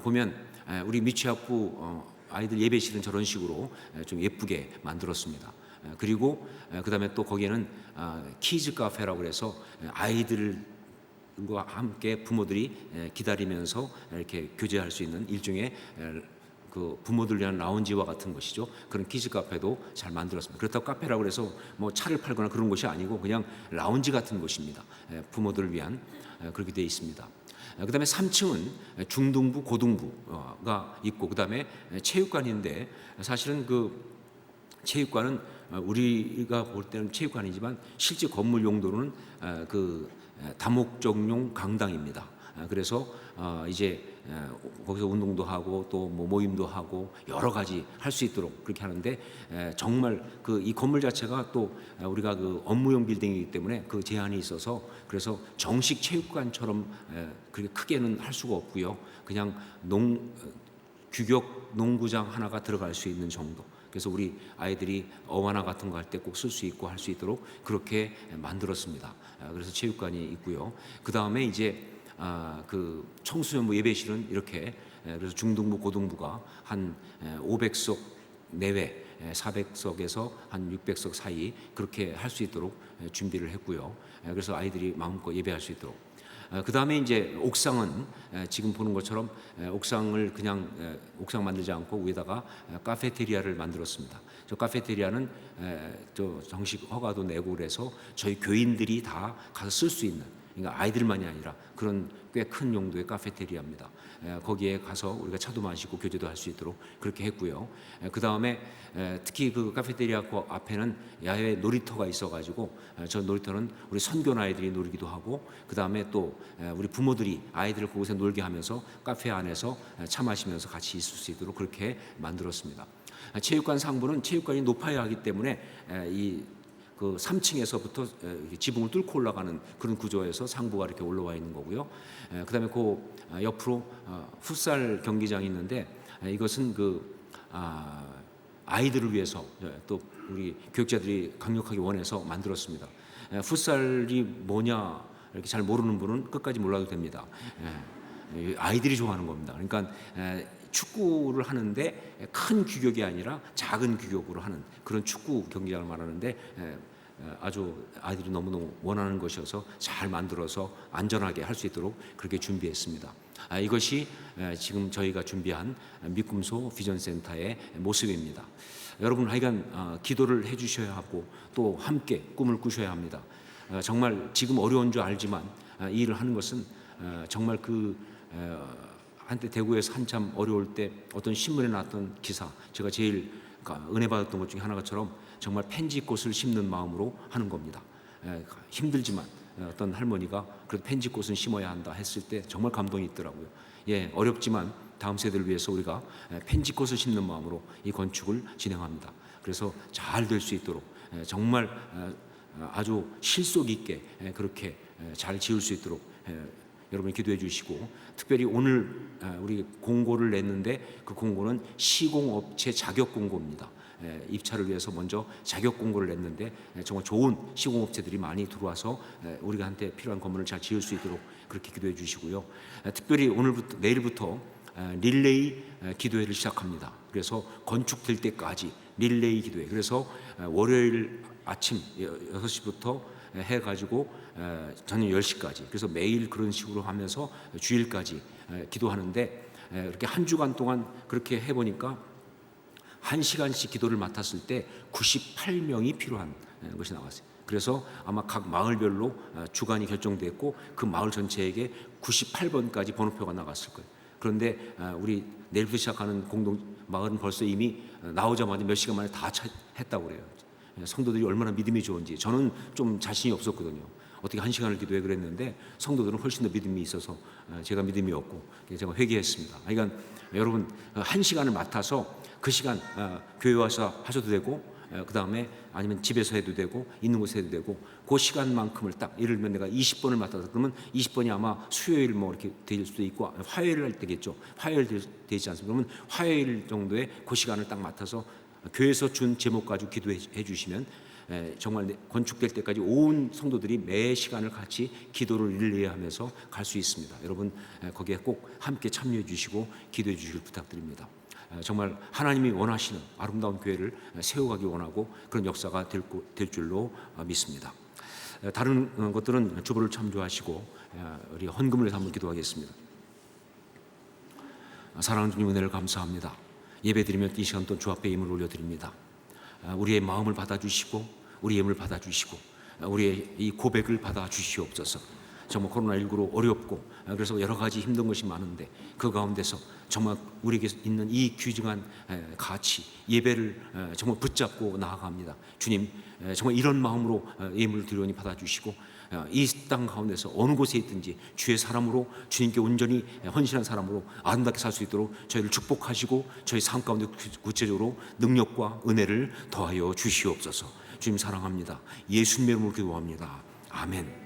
보면 우리 미취학부 아이들 예배실은 저런 식으로 좀 예쁘게 만들었습니다. 그리고 그 다음에 또 거기에는 키즈 카페라고 해서 아이들과 함께 부모들이 기다리면서 이렇게 교제할 수 있는 일종의 그 부모들 위한 라운지와 같은 것이죠. 그런 키즈 카페도 잘 만들었습니다. 그렇다고 카페라고 해서 뭐 차를 팔거나 그런 것이 아니고 그냥 라운지 같은 곳입니다. 부모들을 위한 그렇게 되어 있습니다. 그다음에 3층은 중등부, 고등부가 있고, 그다음에 체육관인데 사실은 그 체육관은 우리가 볼 때는 체육관이지만 실제 건물 용도로는 그 다목적용 강당입니다. 그래서 이제 거기서 운동도 하고 또 뭐 모임도 하고 여러 가지 할 수 있도록 그렇게 하는데, 정말 이 건물 자체가 또 우리가 그 업무용 빌딩이기 때문에 그 제한이 있어서 그래서 정식 체육관처럼 그렇게 크게는 할 수가 없고요. 그냥 규격 농구장 하나가 들어갈 수 있는 정도. 그래서 우리 아이들이 어와나 같은 거 할 때 꼭 쓸 수 있고 할 수 있도록 그렇게 만들었습니다. 그래서 체육관이 있고요. 그 다음에 이제 그 청소년부 예배실은 이렇게, 그래서 중등부, 고등부가 한 500석 내외, 400석에서 한 600석 사이 그렇게 할 수 있도록 준비를 했고요. 그래서 아이들이 마음껏 예배할 수 있도록. 그 다음에 이제 옥상은 지금 보는 것처럼 옥상을 그냥 옥상 만들지 않고 위에다가 카페테리아를 만들었습니다. 저 카페테리아는 저 정식 허가도 내고 그래서 저희 교인들이 다 가서 쓸 수 있는, 그러니까 아이들만이 아니라 그런 꽤 큰 용도의 카페테리아입니다. 거기에 가서 우리가 차도 마시고 교제도 할 수 있도록 그렇게 했고요. 그 다음에 특히 그 카페테리아 그 앞에는 야외 놀이터가 있어가지고 저 놀이터는 우리 선교 아이들이 놀기도 하고, 그 다음에 또 우리 부모들이 아이들을 그곳에 놀게 하면서 카페 안에서 차 마시면서 같이 있을 수 있도록 그렇게 만들었습니다. 체육관 상부는 체육관이 높아야 하기 때문에 그 3층에서부터 지붕을 뚫고 올라가는 그런 구조에서 상부가 이렇게 올라와 있는 거고요. 그다음에 그 옆으로 풋살 경기장이 있는데 이것은 아이들을 위해서 또 우리 교육자들이 강력하게 원해서 만들었습니다. 풋살이 뭐냐 이렇게 잘 모르는 분은 끝까지 몰라도 됩니다. 아이들이 좋아하는 겁니다. 그러니까 축구를 하는데 큰 규격이 아니라 작은 규격으로 하는 그런 축구 경기장을 말하는데 아주 아이들이 너무너무 원하는 것이어서 잘 만들어서 안전하게 할 수 있도록 그렇게 준비했습니다. 이것이 지금 저희가 준비한 미꿈소 비전센터의 모습입니다. 여러분 하여간 기도를 해주셔야 하고 또 함께 꿈을 꾸셔야 합니다. 정말 지금 어려운 줄 알지만 이 일을 하는 것은 정말 한때 대구에서 한참 어려울 때 어떤 신문에 나왔던 기사, 제가 제일 은혜 받았던 것 중에 하나처럼 정말 펜지꽃을 심는 마음으로 하는 겁니다. 힘들지만 어떤 할머니가 그래도 펜지꽃은 심어야 한다 했을 때 정말 감동이 있더라고요. 어렵지만 다음 세대를 위해서 우리가 펜지꽃을 심는 마음으로 이 건축을 진행합니다. 그래서 잘 될 수 있도록 정말 아주 실속 있게 그렇게 잘 지을 수 있도록 여러분이 기도해 주시고, 특별히 오늘 우리 공고를 냈는데 그 공고는 시공업체 자격 공고입니다. 입찰을 위해서 먼저 자격 공고를 냈는데 정말 좋은 시공업체들이 많이 들어와서 우리가 한테 필요한 건물을 잘 지을 수 있도록 그렇게 기도해 주시고요. 특별히 오늘부터 내일부터 릴레이 기도회를 시작합니다. 그래서 건축될 때까지 릴레이 기도회. 그래서 월요일 아침 6시부터 해가지고 저녁 10시까지, 그래서 매일 그런 식으로 하면서 주일까지 기도하는데, 이렇게 한 주간 동안 그렇게 해보니까 1시간씩 기도를 맡았을 때 98명이 필요한 것이 나왔어요. 그래서 아마 각 마을별로 주간이 결정됐고 그 마을 전체에게 98번까지 번호표가 나갔을 거예요. 그런데 우리 내일부터 시작하는 공동 마을은 벌써 이미 나오자마자 몇 시간 만에 다 했다고 그래요. 성도들이 얼마나 믿음이 좋은지. 저는 좀 자신이 없었거든요. 어떻게 1시간을 기도해 그랬는데 성도들은 훨씬 더 믿음이 있어서 제가 믿음이 없고 제가 회개했습니다. 그러니까 여러분 1시간을 맡아서 그 시간 교회 와서 하셔도 되고, 그 다음에 아니면 집에서 해도 되고 있는 곳에 해도 되고, 그 시간만큼을 딱, 예를 들면 내가 20번을 맡아서 그러면 20번이 아마 수요일 뭐 이렇게 될 수도 있고 화요일 할 때겠죠. 화요일 되지 않습니까? 그러면 화요일 정도에 그 시간을 딱 맡아서 교회에서 준 제목 가지고 기도해 주시면 정말 건축될 때까지 온 성도들이 매 시간을 같이 기도를 릴레이하면서 갈 수 있습니다. 여러분 거기에 꼭 함께 참여해 주시고 기도해 주시길 부탁드립니다. 정말 하나님이 원하시는 아름다운 교회를 세워가기 원하고 그런 역사가 될 줄로 믿습니다. 다른 것들은 주보를 참조하시고 우리 헌금을 해서 한번 기도하겠습니다. 사랑하는 주님, 은혜를 감사합니다. 예배드리며 이 시간 또 주 앞에 예물을 올려드립니다. 우리의 마음을 받아주시고 우리 예물을 받아주시고 우리의 이 고백을 받아주시옵소서. 정말 코로나19로 어렵고 그래서 여러 가지 힘든 것이 많은데 그 가운데서 정말 우리에게 있는 이 귀중한 가치, 예배를 정말 붙잡고 나아갑니다. 주님, 정말 이런 마음으로 예물을 드리오니 받아주시고 이 땅 가운데서 어느 곳에 있든지 주의 사람으로, 주님께 온전히 헌신한 사람으로 아름답게 살 수 있도록 저희를 축복하시고 저희 삶 가운데 구체적으로 능력과 은혜를 더하여 주시옵소서. 주님 사랑합니다. 예수님의 이름으로 기도합니다. 아멘.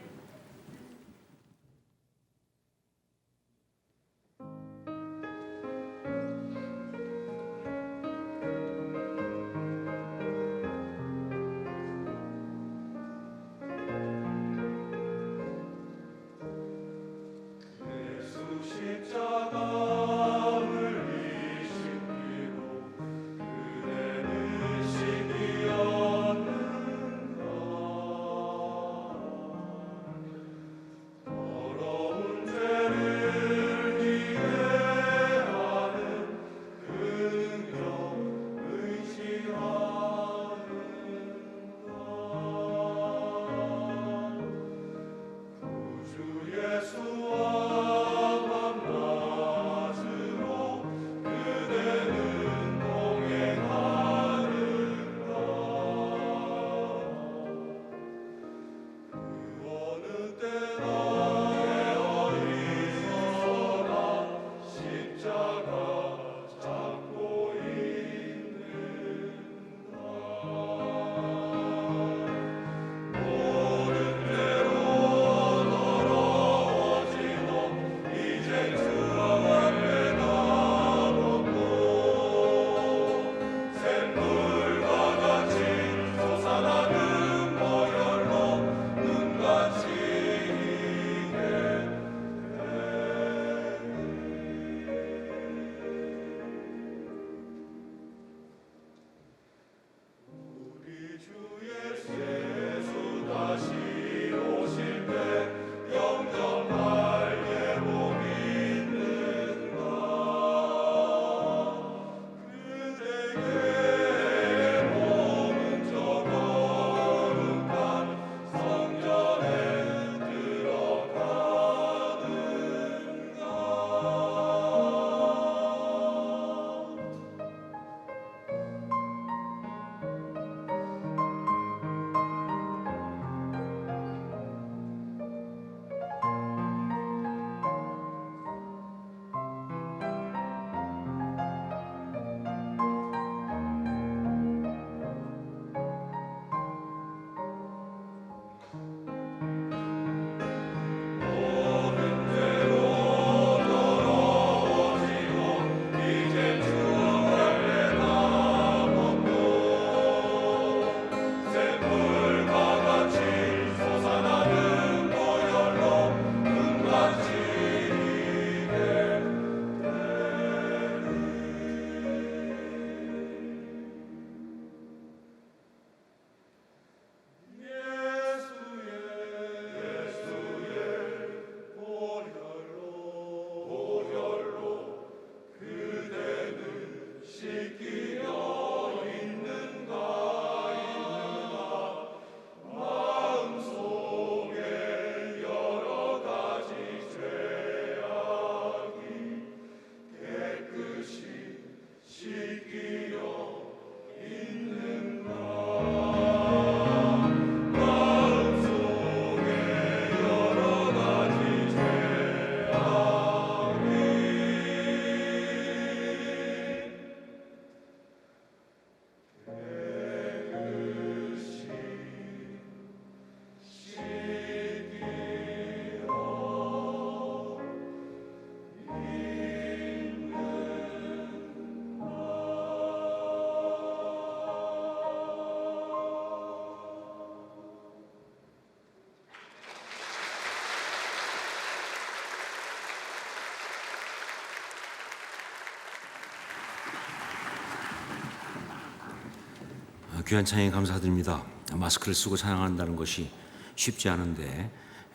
귀한 찬양 감사드립니다. 마스크를 쓰고 찬양한다는 것이 쉽지 않은데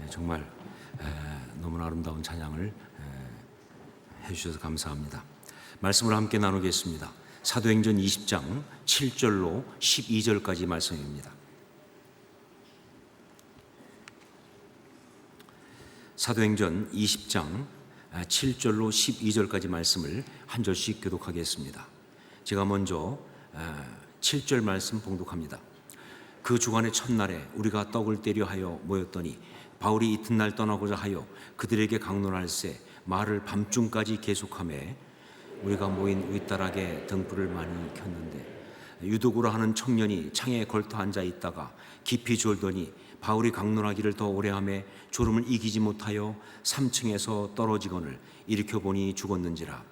정말 너무나 아름다운 찬양을 해주셔서 감사합니다. 말씀을 함께 나누겠습니다. 사도행전 20장 7절로 12절까지 말씀입니다. 사도행전 20장 7절로 12절까지 말씀을 한 절씩 교독하겠습니다. 제가 먼저 7절 말씀 봉독합니다. 그 주간의 첫날에 우리가 떡을 떼려 하여 모였더니 바울이 이튿날 떠나고자 하여 그들에게 강론할새 말을 밤중까지 계속하매 우리가 모인 윗다락에 등불을 많이 켰는데 유독으로 하는 청년이 창에 걸터 앉아 있다가 깊이 졸더니 바울이 강론하기를 더 오래 하매 졸음을 이기지 못하여 3층에서 떨어지거늘 일으켜보니 죽었는지라.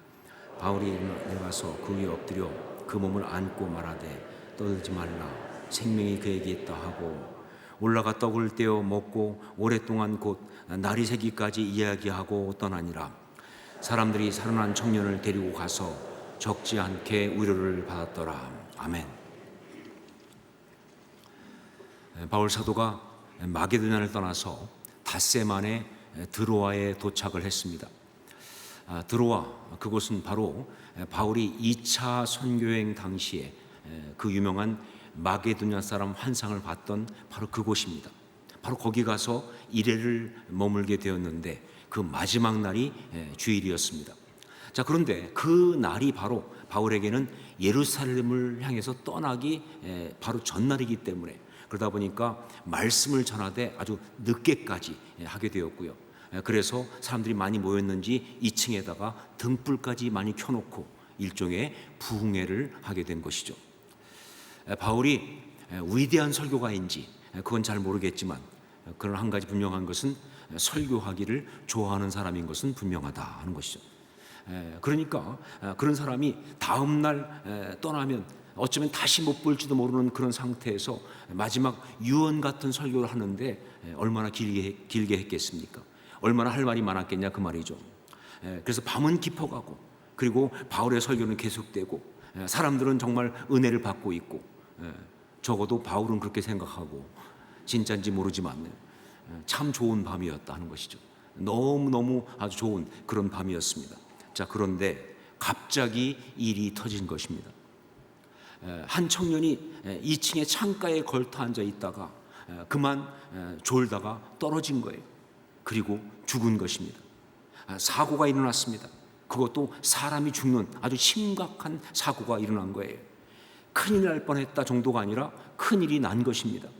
바울이 내려가서 그 위에 엎드려 그 몸을 안고 말하되 떠들지 말라, 생명이 그에게 있다 하고 올라가 떡을 떼어 먹고 오랫동안 곧 날이 새기까지 이야기하고 떠나니라. 사람들이 살아난 청년을 데리고 가서 적지 않게 위로를 받았더라. 아멘. 바울 사도가 마게도냐를 떠나서 닷새 만에 드로아에 도착을 했습니다. 드로아, 그곳은 바로 바울이 2차 선교여행 당시에 그 유명한 마게도냐 사람 환상을 봤던 바로 그곳입니다. 바로 거기 가서 1회를 머물게 되었는데 그 마지막 날이 주일이었습니다. 자, 그런데 그 날이 바로 바울에게는 예루살렘을 향해서 떠나기 바로 전날이기 때문에 그러다 보니까 말씀을 전하되 아주 늦게까지 하게 되었고요. 그래서 사람들이 많이 모였는지 2층에다가 등불까지 많이 켜놓고 일종의 부흥회를 하게 된 것이죠. 바울이 위대한 설교가인지 그건 잘 모르겠지만 그러나 한 가지 분명한 것은 설교하기를 좋아하는 사람인 것은 분명하다 하는 것이죠. 그러니까 그런 사람이 다음 날 떠나면 어쩌면 다시 못 볼지도 모르는 그런 상태에서 마지막 유언 같은 설교를 하는데 얼마나 길게 했겠습니까? 얼마나 할 말이 많았겠냐 그 말이죠. 그래서 밤은 깊어가고 그리고 바울의 설교는 계속되고 사람들은 정말 은혜를 받고 있고 적어도 바울은 그렇게 생각하고 진짜인지 모르지만 참 좋은 밤이었다 하는 것이죠. 너무너무 아주 좋은 그런 밤이었습니다. 자, 그런데 갑자기 일이 터진 것입니다. 한 청년이 2층의 창가에 걸터 앉아 있다가 그만 졸다가 떨어진 거예요. 그리고 죽은 것입니다. 사고가 일어났습니다. 그것도 사람이 죽는 아주 심각한 사고가 일어난 거예요. 큰일 날 뻔했다 정도가 아니라 큰일이 난 것입니다.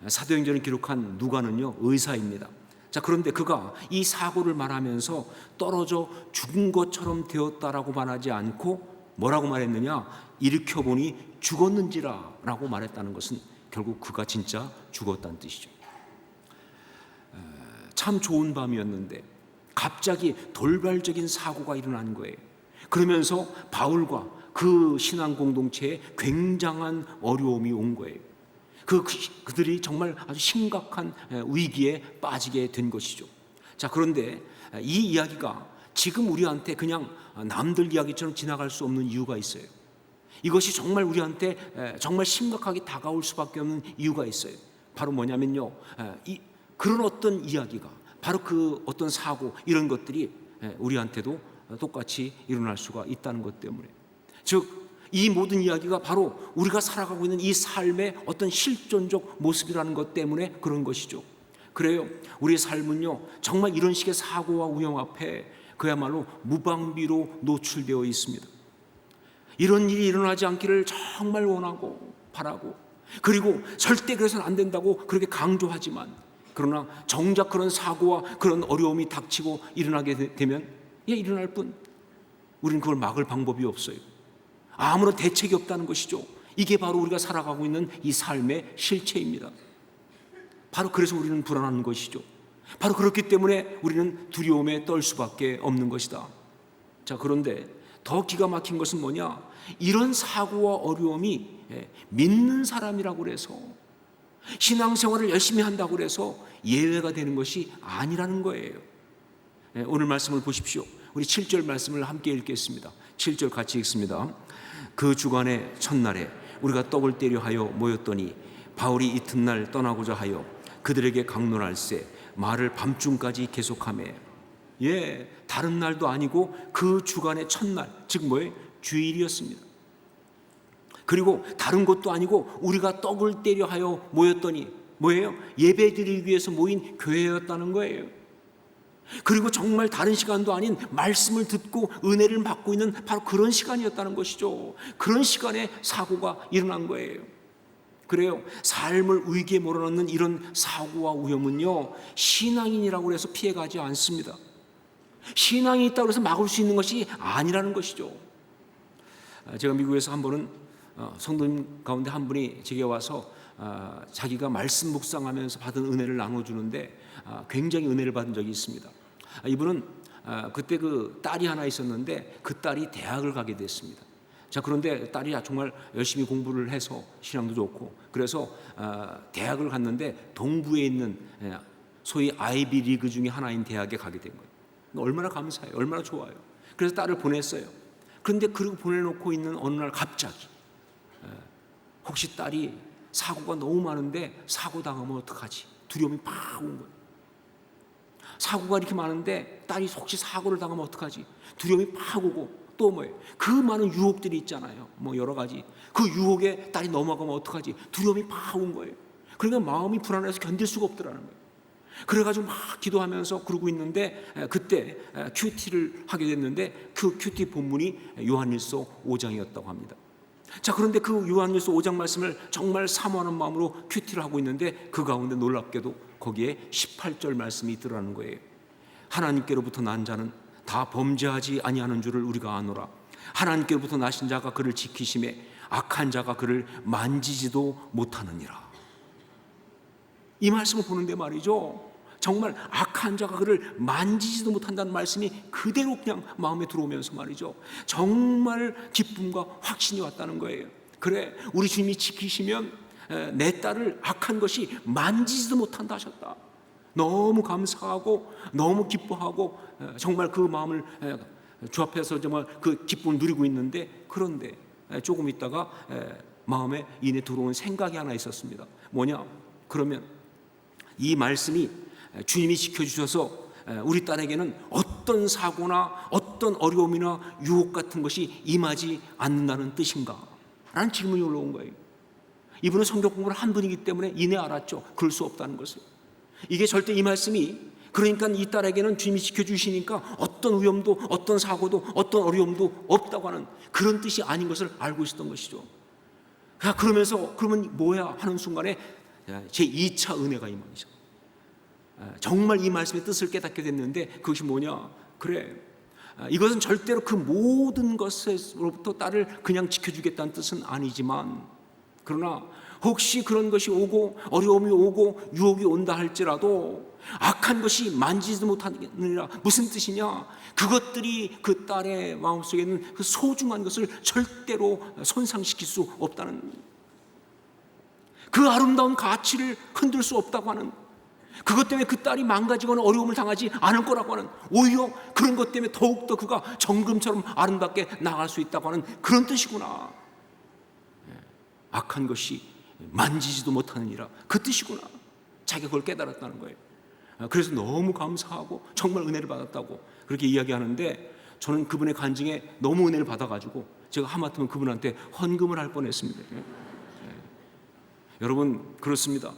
사도행전을 기록한 누가는요, 의사입니다. 자, 그런데 그가 이 사고를 말하면서 떨어져 죽은 것처럼 되었다라고 말하지 않고 뭐라고 말했느냐? 일으켜보니 죽었는지라 라고 말했다는 것은 결국 그가 진짜 죽었다는 뜻이죠. 참 좋은 밤이었는데 갑자기 돌발적인 사고가 일어난 거예요. 그러면서 바울과 그 신앙 공동체에 굉장한 어려움이 온 거예요. 그들이 정말 아주 심각한 위기에 빠지게 된 것이죠. 자, 그런데 이 이야기가 지금 우리한테 그냥 남들 이야기처럼 지나갈 수 없는 이유가 있어요. 이것이 정말 우리한테 정말 심각하게 다가올 수밖에 없는 이유가 있어요. 바로 뭐냐면요, 그런 어떤 이야기가 바로 그 어떤 사고 이런 것들이 우리한테도 똑같이 일어날 수가 있다는 것 때문에, 즉 이 모든 이야기가 바로 우리가 살아가고 있는 이 삶의 어떤 실존적 모습이라는 것 때문에 그런 것이죠. 그래요, 우리의 삶은요 정말 이런 식의 사고와 운영 앞에 그야말로 무방비로 노출되어 있습니다. 이런 일이 일어나지 않기를 정말 원하고 바라고, 그리고 절대 그래서는 안 된다고 그렇게 강조하지만, 그러나 정작 그런 사고와 그런 어려움이 닥치고 일어나게 되면 일어날 뿐 우리는 그걸 막을 방법이 없어요. 아무런 대책이 없다는 것이죠. 이게 바로 우리가 살아가고 있는 이 삶의 실체입니다. 바로 그래서 우리는 불안한 것이죠. 바로 그렇기 때문에 우리는 두려움에 떨 수밖에 없는 것이다. 자, 그런데 더 기가 막힌 것은 뭐냐? 이런 사고와 어려움이 믿는 사람이라고 그래서, 신앙생활을 열심히 한다고 그래서 예외가 되는 것이 아니라는 거예요. 오늘 말씀을 보십시오. 우리 7절 말씀을 함께 읽겠습니다. 7절 같이 읽습니다. 그 주간의 첫날에 우리가 떡을 떼려 하여 모였더니 바울이 이튿날 떠나고자 하여 그들에게 강론할세 말을 밤중까지 계속하매. 예, 다른 날도 아니고 그 주간의 첫날, 즉 뭐예요? 주일이었습니다. 그리고 다른 것도 아니고 우리가 떡을 떼려 하여 모였더니 뭐예요? 예배드리기 위해서 모인 교회였다는 거예요. 그리고 정말 다른 시간도 아닌 말씀을 듣고 은혜를 받고 있는 바로 그런 시간이었다는 것이죠. 그런 시간에 사고가 일어난 거예요. 그래요. 삶을 위기에 몰아넣는 이런 사고와 위험은요, 신앙인이라고 해서 피해가지 않습니다. 신앙이 있다고 해서 막을 수 있는 것이 아니라는 것이죠. 제가 미국에서 한 번은 성도님 가운데 한 분이 제게 와서 자기가 말씀 묵상하면서 받은 은혜를 나눠주는데 굉장히 은혜를 받은 적이 있습니다. 이분은 그때 그 딸이 하나 있었는데 그 딸이 대학을 가게 됐습니다. 자, 그런데 딸이 정말 열심히 공부를 해서 신앙도 좋고 그래서 대학을 갔는데 동부에 있는 소위 아이비 리그 중에 하나인 대학에 가게 된 거예요. 얼마나 감사해요. 얼마나 좋아요. 그래서 딸을 보냈어요. 그런데 그리고 보내놓고 있는 어느 날 갑자기 혹시 딸이 사고가 너무 많은데 사고 당하면 어떡하지? 두려움이 팍 온 거예요. 사고가 이렇게 많은데 딸이 혹시 사고를 당하면 어떡하지? 두려움이 팍 오고 또 뭐예요? 그 많은 유혹들이 있잖아요. 뭐 여러 가지. 그 유혹에 딸이 넘어가면 어떡하지? 두려움이 팍 온 거예요. 그러니까 마음이 불안해서 견딜 수가 없더라는 거예요. 그래가지고 막 기도하면서 그러고 있는데 그때 큐티를 하게 됐는데 그 큐티 본문이 요한일서 5장이었다고 합니다. 자, 그런데 그 요한일서 5장 말씀을 정말 사모하는 마음으로 큐티를 하고 있는데 그 가운데 놀랍게도 거기에 18절 말씀이 있더라는 거예요. 하나님께로부터 난 자는 다 범죄하지 아니하는 줄을 우리가 아노라. 하나님께로부터 나신 자가 그를 지키심에 악한 자가 그를 만지지도 못하느니라. 이 말씀을 보는데 말이죠, 정말 악한 자가 그를 만지지도 못한다는 말씀이 그대로 그냥 마음에 들어오면서 말이죠, 정말 기쁨과 확신이 왔다는 거예요. 그래, 우리 주님이 지키시면 내 딸을 악한 것이 만지지도 못한다 하셨다. 너무 감사하고 너무 기뻐하고 정말 그 마음을 주 앞에서 정말 그 기쁨을 누리고 있는데, 그런데 조금 있다가 마음에 이내 들어온 생각이 하나 있었습니다. 뭐냐? 그러면 이 말씀이 주님이 지켜주셔서 우리 딸에게는 어떤 사고나 어떤 어려움이나 유혹 같은 것이 임하지 않는다는 뜻인가? 라는 질문이 올라온 거예요. 이분은 성경 공부를 한 분이기 때문에 이내 알았죠. 그럴 수 없다는 것을. 이게 절대 이 말씀이, 그러니까 이 딸에게는 주님이 지켜주시니까 어떤 위험도 어떤 사고도 어떤 어려움도 없다고 하는 그런 뜻이 아닌 것을 알고 있었던 것이죠. 그러면서 그러면 뭐야 하는 순간에 제 2차 은혜가 임하죠. 정말 이 말씀의 뜻을 깨닫게 됐는데 그것이 뭐냐? 그래, 이것은 절대로 그 모든 것으로부터 딸을 그냥 지켜주겠다는 뜻은 아니지만, 그러나 혹시 그런 것이 오고 어려움이 오고 유혹이 온다 할지라도 악한 것이 만지지도 못하느니라. 무슨 뜻이냐? 그것들이 그 딸의 마음속에 있는 그 소중한 것을 절대로 손상시킬 수 없다는, 그 아름다운 가치를 흔들 수 없다고 하는, 그것 때문에 그 딸이 망가지거나 어려움을 당하지 않을 거라고 하는, 오히려 그런 것 때문에 더욱더 그가 정금처럼 아름답게 나갈 수 있다고 하는 그런 뜻이구나. 악한 것이 만지지도 못하느니라, 그 뜻이구나. 자기가 그걸 깨달았다는 거예요. 그래서 너무 감사하고 정말 은혜를 받았다고 그렇게 이야기하는데, 저는 그분의 간증에 너무 은혜를 받아가지고 제가 하마터면 그분한테 헌금을 할 뻔했습니다. 여러분, 그렇습니다.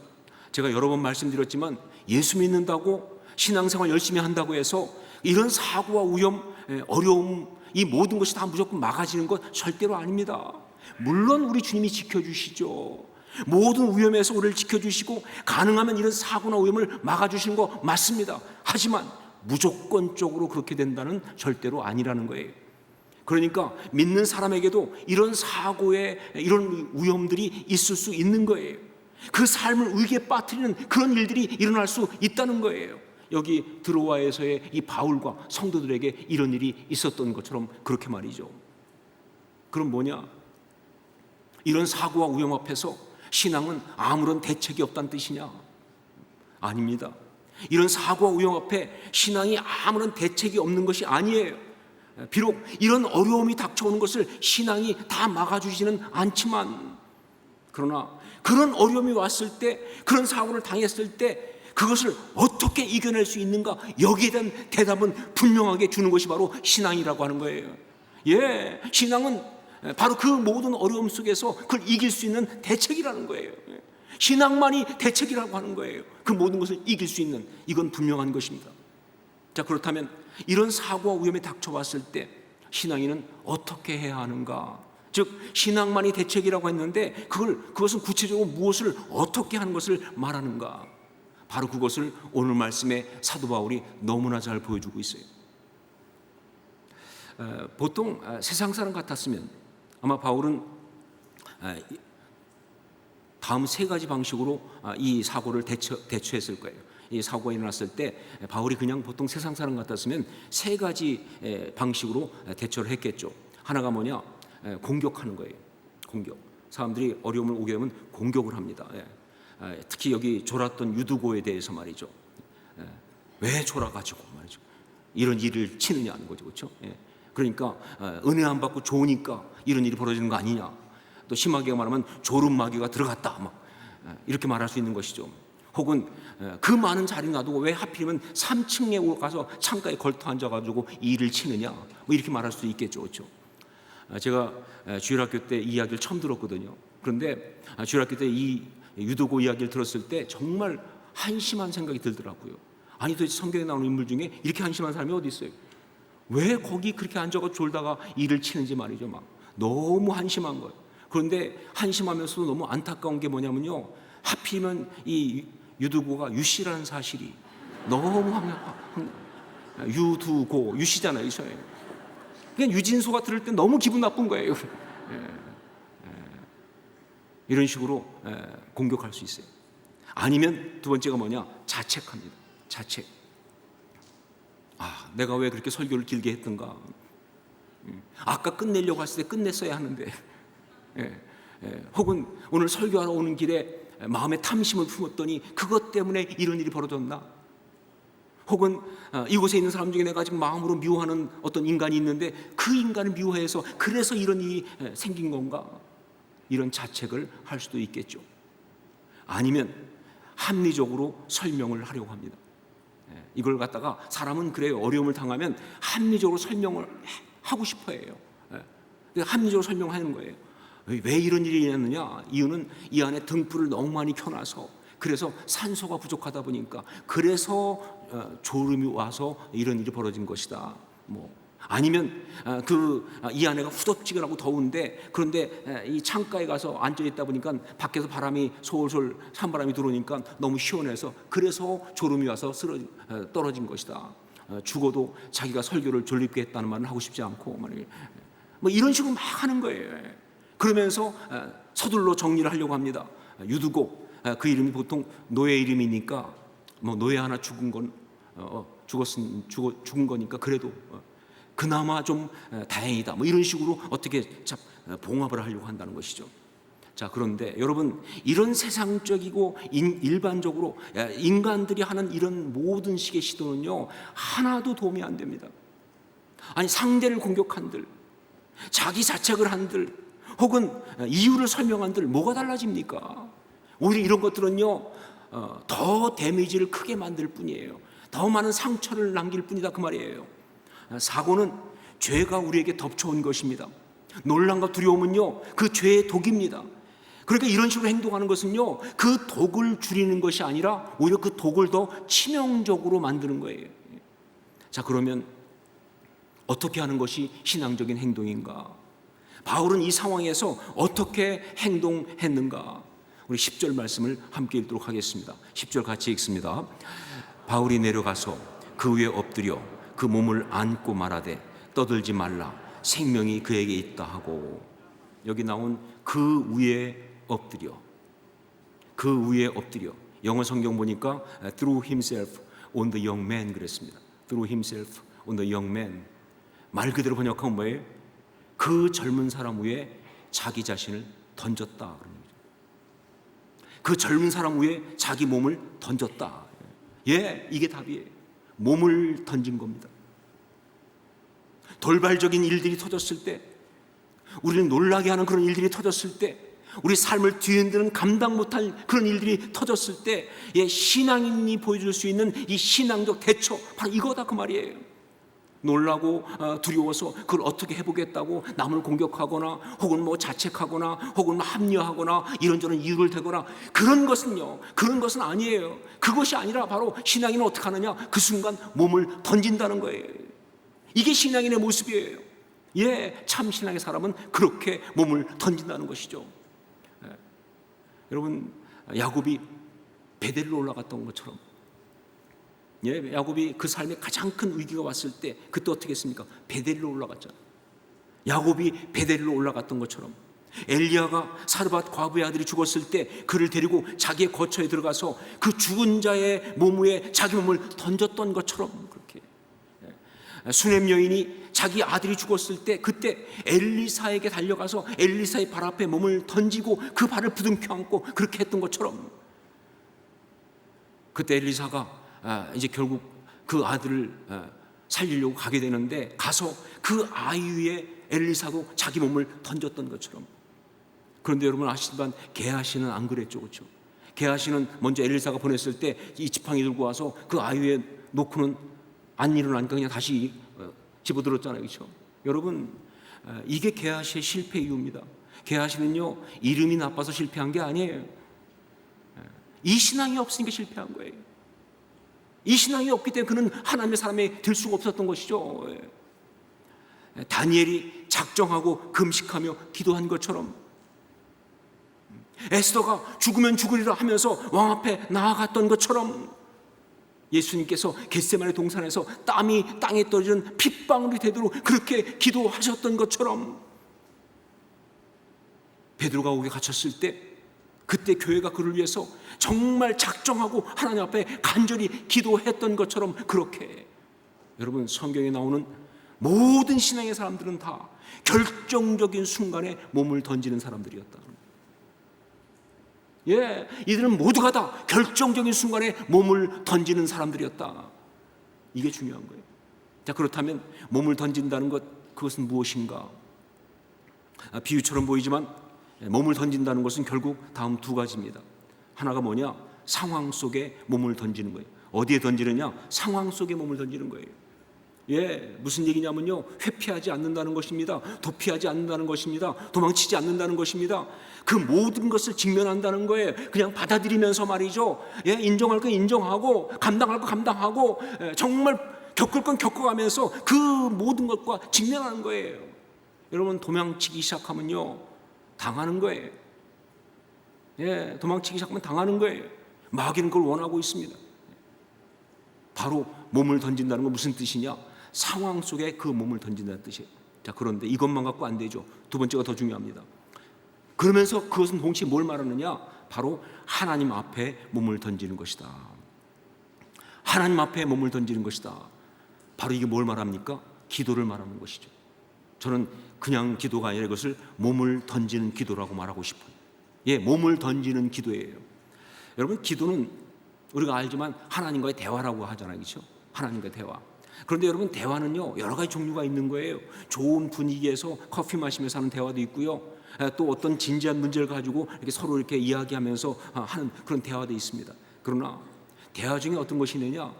제가 여러 번 말씀드렸지만 예수 믿는다고 신앙생활 열심히 한다고 해서 이런 사고와 위험, 어려움, 이 모든 것이 다 무조건 막아지는 것 절대로 아닙니다. 물론 우리 주님이 지켜주시죠. 모든 위험에서 우리를 지켜주시고 가능하면 이런 사고나 위험을 막아주시는 거 맞습니다. 하지만 무조건적으로 그렇게 된다는 절대로 아니라는 거예요. 그러니까 믿는 사람에게도 이런 사고에 이런 위험들이 있을 수 있는 거예요. 그 삶을 위기에 빠뜨리는 그런 일들이 일어날 수 있다는 거예요. 여기 드로아에서의 이 바울과 성도들에게 이런 일이 있었던 것처럼 그렇게 말이죠. 그럼 뭐냐? 이런 사고와 위험 앞에서 신앙은 아무런 대책이 없다는 뜻이냐? 아닙니다. 이런 사고와 위험 앞에 신앙이 아무런 대책이 없는 것이 아니에요. 비록 이런 어려움이 닥쳐오는 것을 신앙이 다 막아주지는 않지만 그러나 그런 어려움이 왔을 때, 그런 사고를 당했을 때 그것을 어떻게 이겨낼 수 있는가, 여기에 대한 대답은 분명하게 주는 것이 바로 신앙이라고 하는 거예요. 예, 신앙은 바로 그 모든 어려움 속에서 그걸 이길 수 있는 대책이라는 거예요. 신앙만이 대책이라고 하는 거예요. 그 모든 것을 이길 수 있는, 이건 분명한 것입니다. 자, 그렇다면 이런 사고와 위험이 닥쳐왔을 때 신앙인은 어떻게 해야 하는가? 즉 신앙만이 대책이라고 했는데 그것은 구체적으로 무엇을 어떻게 하는 것을 말하는가? 바로 그것을 오늘 말씀에 사도 바울이 너무나 잘 보여주고 있어요. 보통 세상 사람 같았으면 아마 바울은 다음 세 가지 방식으로 이 사고를 대처했을 거예요. 이 사고가 일어났을 때 바울이 그냥 보통 세상 사람 같았으면 세 가지 방식으로 대처를 했겠죠. 하나가 뭐냐? 공격하는 거예요. 공격. 사람들이 어려움을 오게 되면 공격을 합니다. 특히 여기 졸았던 유두고에 대해서 말이죠. 왜 졸아가지고 말이죠. 이런 일을 치느냐는 거죠, 그렇죠? 그러니까 은혜 안 받고 좋으니까 이런 일이 벌어지는 거 아니냐. 또 심하게 말하면 졸음 마귀가 들어갔다, 막 이렇게 말할 수 있는 것이죠. 혹은 그 많은 자리 놔두고 왜 하필이면 3층에 가서 창가에 걸터 앉아가지고 일을 치느냐, 뭐 이렇게 말할 수도 있겠죠, 그렇죠? 제가 주일학교 때 이 이야기를 처음 들었거든요. 그런데 주일학교 때 이 유도고 이야기를 들었을 때 정말 한심한 생각이 들더라고요. 아니 도대체 성경에 나오는 인물 중에 이렇게 한심한 사람이 어디 있어요? 왜 거기 그렇게 앉아서 졸다가 일을 치는지 말이죠. 막 너무 한심한 거예요. 그런데 한심하면서도 너무 안타까운 게 뭐냐면요, 하필이면 이 유두고가 유씨라는 사실이 너무 유두고 유씨잖아요. 그냥 유진소가 들을 때 너무 기분 나쁜 거예요. 이런 식으로 공격할 수 있어요. 아니면 두 번째가 뭐냐? 자책합니다. 자책. 내가 왜 그렇게 설교를 길게 했던가? 아까 끝내려고 했을 때 끝냈어야 하는데. 혹은 오늘 설교하러 오는 길에 마음에 탐심을 품었더니 그것 때문에 이런 일이 벌어졌나? 혹은 이곳에 있는 사람 중에 내가 지금 마음으로 미워하는 어떤 인간이 있는데 그 인간을 미워해서 그래서 이런 일이 생긴 건가? 이런 자책을 할 수도 있겠죠. 아니면 합리적으로 설명을 하려고 합니다. 이걸 갖다가 사람은 그래요. 어려움을 당하면 합리적으로 설명을 하고 싶어 해요. 합리적으로 설명하는 거예요. 왜 이런 일이 일어났느냐? 이유는 이 안에 등불을 너무 많이 켜놔서, 그래서 산소가 부족하다 보니까, 그래서 졸음이 와서 이런 일이 벌어진 것이다. 아니면 이 안에가 후덥지근하고 더운데, 그런데 이 창가에 가서 앉아 있다 보니까 밖에서 바람이 솔솔 찬바람이 들어오니까 너무 시원해서 그래서 졸음이 와서 떨어진 것이다. 죽어도 자기가 설교를 졸립게 했다는 말은 하고 싶지 않고 이런 식으로 막 하는 거예요. 그러면서 서둘러 정리를 하려고 합니다. 유두고, 그 이름이 보통 노예 이름이니까 노예 하나 죽은 거니까 그래도 그나마 좀 다행이다. 이런 식으로 어떻게 봉합을 하려고 한다는 것이죠. 자, 그런데 여러분, 이런 세상적이고 일반적으로 인간들이 하는 이런 모든 식의 시도는요, 하나도 도움이 안 됩니다. 아니, 상대를 공격한들, 자기 자책을 한들, 혹은 이유를 설명한들 뭐가 달라집니까? 오히려 이런 것들은요, 더 데미지를 크게 만들 뿐이에요. 더 많은 상처를 남길 뿐이다, 그 말이에요. 사고는 죄가 우리에게 덮쳐온 것입니다. 놀람과 두려움은요, 그 죄의 독입니다. 그러니까 이런 식으로 행동하는 것은요, 그 독을 줄이는 것이 아니라 오히려 그 독을 더 치명적으로 만드는 거예요. 자, 그러면 어떻게 하는 것이 신앙적인 행동인가? 바울은 이 상황에서 어떻게 행동했는가? 우리 10절 말씀을 함께 읽도록 하겠습니다. 10절 같이 읽습니다. 바울이 내려가서 그 위에 엎드려 그 몸을 안고 말하되 떠들지 말라, 생명이 그에게 있다 하고. 여기 나온 그 위에 엎드려, 그 위에 엎드려. 영어 성경 보니까 threw himself on the young man 그랬습니다. threw himself on the young man. 말 그대로 번역하면 뭐예요? 그 젊은 사람 위에 자기 자신을 던졌다. 그 젊은 사람 위에 자기 몸을 던졌다. 이게 답이에요. 몸을 던진 겁니다. 돌발적인 일들이 터졌을 때, 우리를 놀라게 하는 그런 일들이 터졌을 때 우리 삶을 뒤흔드는 감당 못할 그런 일들이 터졌을 때 신앙인이 보여줄 수 있는 이 신앙적 대처, 바로 이거다 그 말이에요. 놀라고 두려워서 그걸 어떻게 해보겠다고 남을 공격하거나 혹은 뭐 자책하거나 혹은 합리화하거나 이런저런 이유를 대거나 그런 것은 아니에요. 그것이 아니라 바로 신앙인은 어떻게 하느냐, 그 순간 몸을 던진다는 거예요. 이게 신앙인의 모습이에요. 참 신앙의 사람은 그렇게 몸을 던진다는 것이죠. 여러분, 야곱이 베델로 올라갔던 것처럼, 야곱이 그 삶에 가장 큰 위기가 왔을 때 그때 어떻게 했습니까? 베델로 올라갔잖아요. 야곱이 베델로 올라갔던 것처럼, 엘리야가 사르밧 과부의 아들이 죽었을 때 그를 데리고 자기의 거처에 들어가서 그 죽은 자의 몸 위에 자기 몸을 던졌던 것처럼, 그렇게 수넴 여인이 자기 아들이 죽었을 때 그때 엘리사에게 달려가서 엘리사의 발 앞에 몸을 던지고 그 발을 부둥켜 안고 그렇게 했던 것처럼, 그때 엘리사가 이제 결국 그 아들을 살리려고 가게 되는데 가서 그 아이 위에 엘리사도 자기 몸을 던졌던 것처럼. 그런데 여러분 아시지만 게하시는 안 그랬죠, 그렇죠? 게하시는 먼저 엘리사가 보냈을 때 이 지팡이 들고 와서 그 아이 위에 놓고는 안 일어나니까 그냥 다시 집어들었잖아요, 그렇죠? 여러분, 이게 게하시의 실패 이유입니다. 게하시는요, 이름이 나빠서 실패한 게 아니에요. 이 신앙이 없으니까 실패한 거예요. 이 신앙이 없기 때문에 그는 하나님의 사람이 될 수가 없었던 것이죠. 다니엘이 작정하고 금식하며 기도한 것처럼, 에스더가 죽으면 죽으리라 하면서 왕 앞에 나아갔던 것처럼, 예수님께서 겟세마네 동산에서 땀이 땅에 떨어지는 핏방울이 되도록 그렇게 기도하셨던 것처럼, 베드로가 옥에 갇혔을 때 그때 교회가 그를 위해서 정말 작정하고 하나님 앞에 간절히 기도했던 것처럼, 그렇게 여러분 성경에 나오는 모든 신앙의 사람들은 다 결정적인 순간에 몸을 던지는 사람들이었다. 이들은 모두가 다 결정적인 순간에 몸을 던지는 사람들이었다. 이게 중요한 거예요. 자, 그렇다면 몸을 던진다는 것, 그것은 무엇인가? 비유처럼 보이지만 몸을 던진다는 것은 결국 다음 두 가지입니다. 하나가 뭐냐? 상황 속에 몸을 던지는 거예요. 어디에 던지느냐? 상황 속에 몸을 던지는 거예요. 무슨 얘기냐면요, 회피하지 않는다는 것입니다. 도피하지 않는다는 것입니다. 도망치지 않는다는 것입니다. 그 모든 것을 직면한다는 거예요. 그냥 받아들이면서 말이죠. 인정할 건 인정하고, 감당할 건 감당하고, 정말 겪을 건 겪어가면서 그 모든 것과 직면하는 거예요. 여러분, 도망치기 시작하면요, 당하는 거예요. 도망치기 시작하면 당하는 거예요. 마귀는 그걸 원하고 있습니다. 바로 몸을 던진다는 건 무슨 뜻이냐? 상황 속에 그 몸을 던진다는 뜻이에요. 자, 그런데 이것만 갖고 안 되죠. 두 번째가 더 중요합니다. 그러면서 그것은 동시에 뭘 말하느냐? 바로 하나님 앞에 몸을 던지는 것이다. 하나님 앞에 몸을 던지는 것이다. 바로 이게 뭘 말합니까? 기도를 말하는 것이죠. 저는 그냥 기도가 아니라 이것을 몸을 던지는 기도라고 말하고 싶어요. 몸을 던지는 기도예요. 여러분, 기도는 우리가 알지만 하나님과의 대화라고 하잖아요, 그렇죠? 하나님과의 대화. 그런데 여러분, 대화는요 여러 가지 종류가 있는 거예요. 좋은 분위기에서 커피 마시면서 하는 대화도 있고요, 또 어떤 진지한 문제를 가지고 이렇게 서로 이렇게 이야기하면서 하는 그런 대화도 있습니다. 그러나 대화 중에 어떤 것이 있느냐?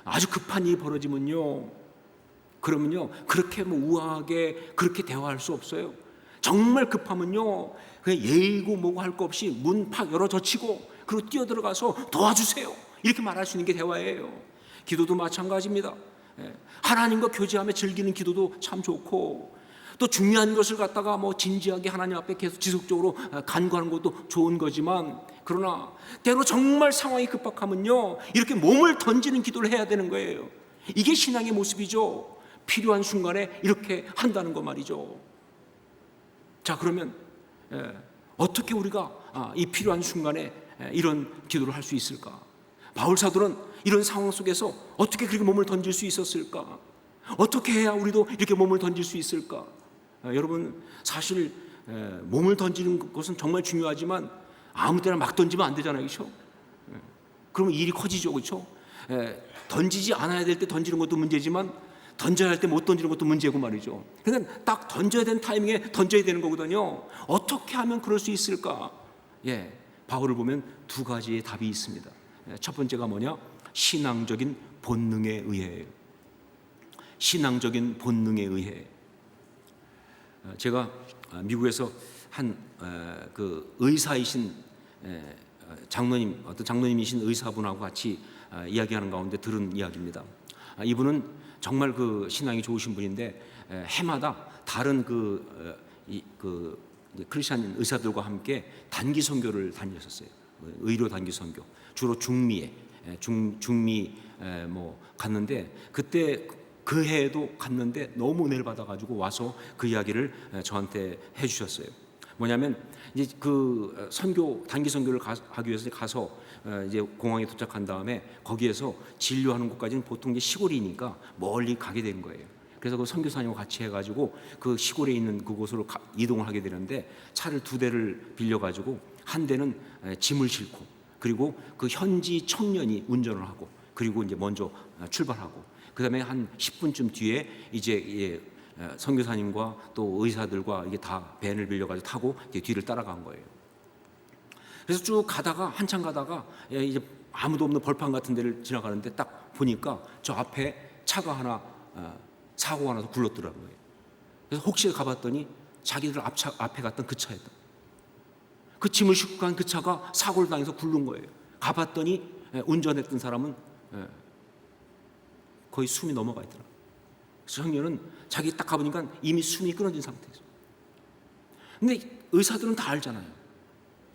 아주 급한 일이 벌어지면요, 그러면요 그렇게 우아하게 그렇게 대화할 수 없어요. 정말 급하면요, 그냥 예의고 뭐고 할 거 없이 문 팍 열어 젖히고 그리고 뛰어들어가서 도와주세요, 이렇게 말할 수 있는 게 대화예요. 기도도 마찬가지입니다. 하나님과 교제하며 즐기는 기도도 참 좋고, 또 중요한 것을 갖다가 진지하게 하나님 앞에 계속 지속적으로 간구하는 것도 좋은 거지만, 그러나 때로 정말 상황이 급박하면요 이렇게 몸을 던지는 기도를 해야 되는 거예요. 이게 신앙의 모습이죠. 필요한 순간에 이렇게 한다는 거 말이죠. 자, 그러면 어떻게 우리가 이 필요한 순간에 이런 기도를 할 수 있을까? 바울 사도는 이런 상황 속에서 어떻게 그렇게 몸을 던질 수 있었을까? 어떻게 해야 우리도 이렇게 몸을 던질 수 있을까? 여러분, 사실 몸을 던지는 것은 정말 중요하지만 아무 때나 막 던지면 안 되잖아요, 그렇죠? 그러면 일이 커지죠, 그렇죠? 던지지 않아야 될 때 던지는 것도 문제지만 던져야 할 때 못 던지는 것도 문제고 말이죠. 그러니까 딱 던져야 되는 타이밍에 던져야 되는 거거든요. 어떻게 하면 그럴 수 있을까? 예, 바울을 보면 두 가지의 답이 있습니다. 첫 번째가 뭐냐? 신앙적인 본능에 의해예요. 신앙적인 본능에 의해. 제가 미국에서 한 그 의사이신 장로님, 어떤 장로님이신 의사분하고 같이 이야기하는 가운데 들은 이야기입니다. 이분은 정말 그 신앙이 좋으신 분인데 해마다 다른 크리스찬 의사들과 함께 단기 선교를 다녔었어요. 의료 단기 선교, 주로 중미에 중미 뭐 갔는데 그때 그 해에도 갔는데 너무 은혜를 받아가지고 와서 그 이야기를 저한테 해주셨어요. 뭐냐면 이제 그 선교 단기 선교를 하기 위해서 가서 이제 공항에 도착한 다음에 거기에서 진료하는 곳까지는 보통 이제 시골이니까 멀리 가게 된 거예요. 그래서 그 선교사님과 같이 해가지고 그 시골에 있는 그곳으로 이동을 하게 되는데 차를 2대를 빌려가지고 한 대는 짐을 싣고 그리고 그 현지 청년이 운전을 하고 그리고 이제 먼저 출발하고 그다음에 한 10분쯤 뒤에 이제 선교사님과 또 의사들과 이게 다 밴을 빌려가지고 타고 뒤를 따라간 거예요. 그래서 쭉 가다가 한참 가다가 이제 아무도 없는 벌판 같은 데를 지나가는데 딱 보니까 저 앞에 차가 하나 사고가 나서 굴렀더라고요. 그래서 혹시 가봤더니 자기들 앞에 갔던 그 차였다. 그 짐을 싣고 간 그 차가 사고를 당해서 굴른 거예요. 가봤더니 운전했던 사람은 거의 숨이 넘어가 있더라고요. 그래서 청년은 자기 딱 가보니까 이미 숨이 끊어진 상태에서. 근데 의사들은 다 알잖아요.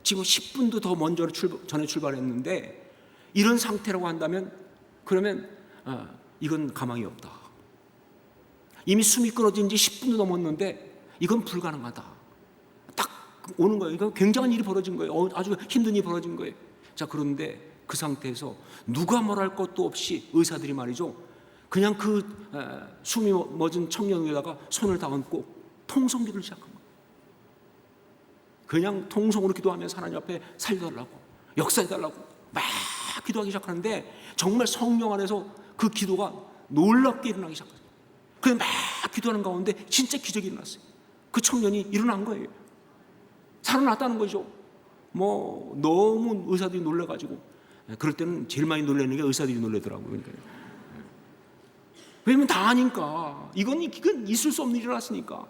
지금 10분도 더 먼저 전에 출발했는데 이런 상태라고 한다면 그러면 이건 가망이 없다. 이미 숨이 끊어진 지 10분도 넘었는데 이건 불가능하다. 딱 오는 거예요. 이건 굉장한 일이 벌어진 거예요. 아주 힘든 일이 벌어진 거예요. 자, 그런데 그 상태에서 누가 말할 것도 없이 의사들이 말이죠. 그냥 그 숨이 멎은 청년 위에다가 손을 다 얹고 통성기도를 시작한 거예요. 그냥 통성으로 기도하면서 하나님 앞에 살려달라고 역사해달라고 막 기도하기 시작하는데 정말 성령 안에서 그 기도가 놀랍게 일어나기 시작했어요. 그냥 막 기도하는 가운데 진짜 기적이 일어났어요. 그 청년이 일어난 거예요. 살아났다는 거죠. 뭐 너무 의사들이 놀라가지고 그럴 때는 제일 많이 놀라는 게 의사들이 놀라더라고요. 그러니까 왜냐면 다 아니까 이건 있을 수 없는 일이 일어났으니까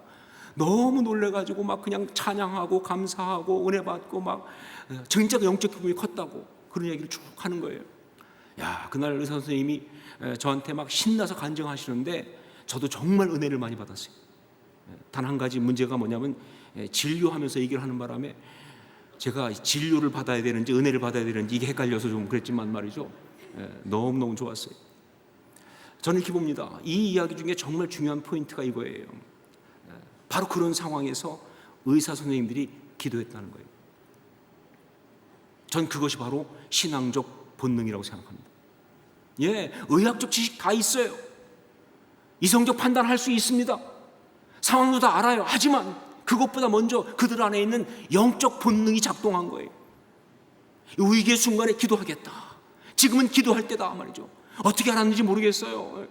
너무 놀래가지고 막 그냥 찬양하고 감사하고 은혜 받고 막 진짜 영적 기쁨이 컸다고 그런 얘기를 쭉 하는 거예요. 야, 그날 의사 선생님이 저한테 막 신나서 간증하시는데 저도 정말 은혜를 많이 받았어요. 단 한 가지 문제가 뭐냐면 진료하면서 얘기를 하는 바람에 제가 진료를 받아야 되는지 은혜를 받아야 되는지 이게 헷갈려서 좀 그랬지만 말이죠. 너무너무 좋았어요. 저는 이렇게 봅니다. 이 이야기 중에 정말 중요한 포인트가 이거예요. 바로 그런 상황에서 의사 선생님들이 기도했다는 거예요. 전 그것이 바로 신앙적 본능이라고 생각합니다. 예, 의학적 지식 다 있어요. 이성적 판단할 수 있습니다. 상황도 다 알아요. 하지만 그것보다 먼저 그들 안에 있는 영적 본능이 작동한 거예요. 위기의 순간에 기도하겠다. 지금은 기도할 때다 말이죠. 어떻게 알았는지 모르겠어요.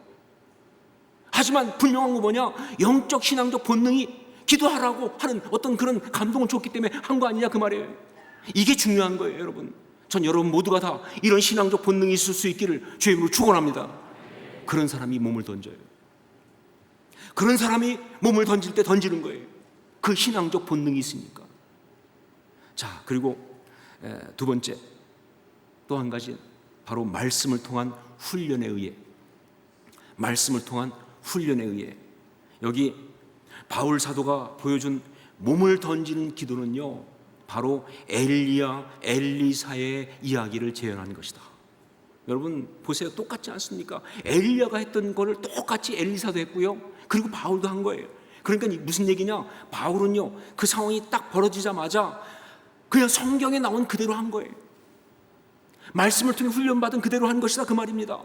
하지만 분명한 거 뭐냐? 영적 신앙적 본능이 기도하라고 하는 어떤 그런 감동을 줬기 때문에 한 거 아니냐 그 말이에요. 이게 중요한 거예요, 여러분. 전 여러분 모두가 다 이런 신앙적 본능이 있을 수 있기를 주의 이름으로 축원합니다. 그런 사람이 몸을 던져요. 그런 사람이 몸을 던질 때 던지는 거예요. 그 신앙적 본능이 있으니까. 자, 그리고 두 번째 또 한 가지 바로 말씀을 통한 훈련에 의해 여기 바울 사도가 보여준 몸을 던지는 기도는요 바로 엘리사의 이야기를 재현한 것이다. 여러분 보세요. 똑같지 않습니까? 엘리야가 했던 거를 똑같이 엘리사도 했고요 그리고 바울도 한 거예요. 그러니까 무슨 얘기냐? 바울은요 그 상황이 딱 벌어지자마자 그냥 성경에 나온 그대로 한 거예요. 말씀을 통해 훈련받은 그대로 한 것이다 그 말입니다.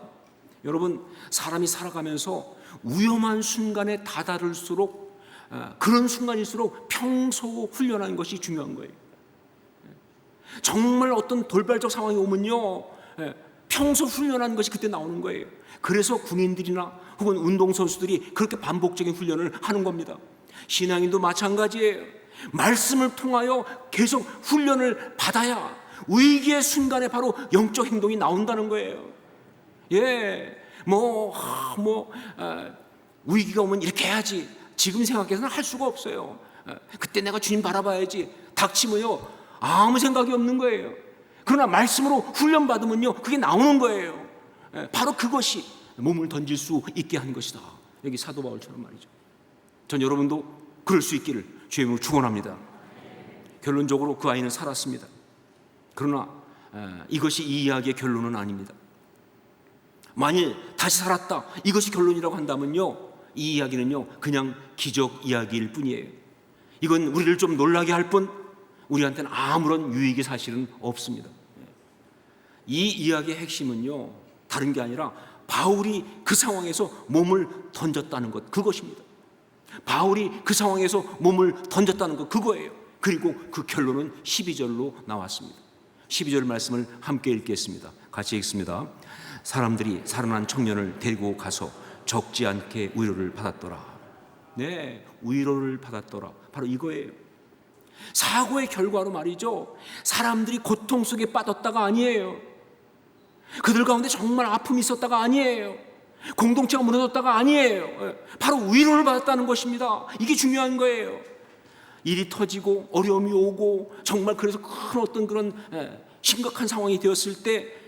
여러분 사람이 살아가면서 위험한 순간에 다다를수록 그런 순간일수록 평소 훈련하는 것이 중요한 거예요. 정말 어떤 돌발적 상황이 오면요 평소 훈련하는 것이 그때 나오는 거예요. 그래서 군인들이나 혹은 운동선수들이 그렇게 반복적인 훈련을 하는 겁니다. 신앙인도 마찬가지예요. 말씀을 통하여 계속 훈련을 받아야 위기의 순간에 바로 영적 행동이 나온다는 거예요. 위기가 오면 이렇게 해야지. 지금 생각해서는 할 수가 없어요. 그때 내가 주님 바라봐야지. 닥치면요, 아무 생각이 없는 거예요. 그러나 말씀으로 훈련받으면요, 그게 나오는 거예요. 바로 그것이 몸을 던질 수 있게 한 것이다. 여기 사도 바울처럼 말이죠. 전 여러분도 그럴 수 있기를 주의 이름으로 축원합니다. 결론적으로 그 아이는 살았습니다. 그러나 이것이 이 이야기의 결론은 아닙니다. 만일 다시 살았다, 이것이 결론이라고 한다면요, 이 이야기는요 그냥 기적 이야기일 뿐이에요. 이건 우리를 좀 놀라게 할 뿐 우리한테는 아무런 유익이 사실은 없습니다. 이 이야기의 핵심은요 다른 게 아니라 바울이 그 상황에서 몸을 던졌다는 것, 그것입니다. 바울이 그 상황에서 몸을 던졌다는 것, 그거예요. 그리고 그 결론은 12절로 나왔습니다. 12절 말씀을 함께 읽겠습니다. 같이 읽습니다. 사람들이 살아난 청년을 데리고 가서 적지 않게 위로를 받았더라. 네, 위로를 받았더라. 바로 이거예요. 사고의 결과로 말이죠, 사람들이 고통 속에 빠졌다가 아니에요. 그들 가운데 정말 아픔이 있었다가 아니에요. 공동체가 무너졌다가 아니에요. 바로 위로를 받았다는 것입니다. 이게 중요한 거예요. 일이 터지고 어려움이 오고 정말 그래서 큰 어떤 그런 심각한 상황이 되었을 때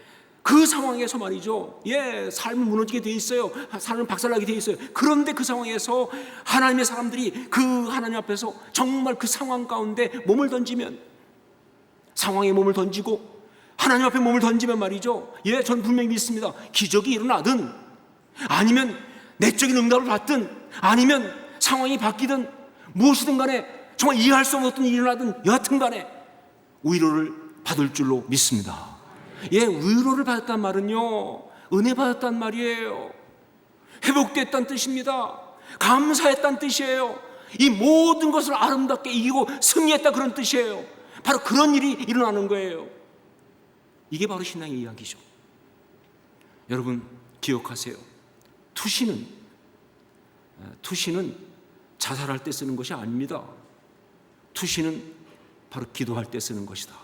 그 상황에서 말이죠, 삶은 무너지게 돼 있어요. 삶은 박살나게 돼 있어요. 그런데 그 상황에서 하나님의 사람들이 그 하나님 앞에서 정말 그 상황 가운데 몸을 던지면, 상황에 몸을 던지고 하나님 앞에 몸을 던지면 말이죠, 전 분명히 믿습니다. 기적이 일어나든 아니면 내적인 응답을 받든 아니면 상황이 바뀌든 무엇이든 간에 정말 이해할 수 없는 어떤 일이 일어나든 여하튼 간에 위로를 받을 줄로 믿습니다. 위로를 받았단 말은요, 은혜 받았단 말이에요. 회복됐다는 뜻입니다. 감사했다는 뜻이에요. 이 모든 것을 아름답게 이기고 승리했다, 그런 뜻이에요. 바로 그런 일이 일어나는 거예요. 이게 바로 신앙의 이야기죠. 여러분 기억하세요. 투시는 자살할 때 쓰는 것이 아닙니다. 투시는 바로 기도할 때 쓰는 것이다.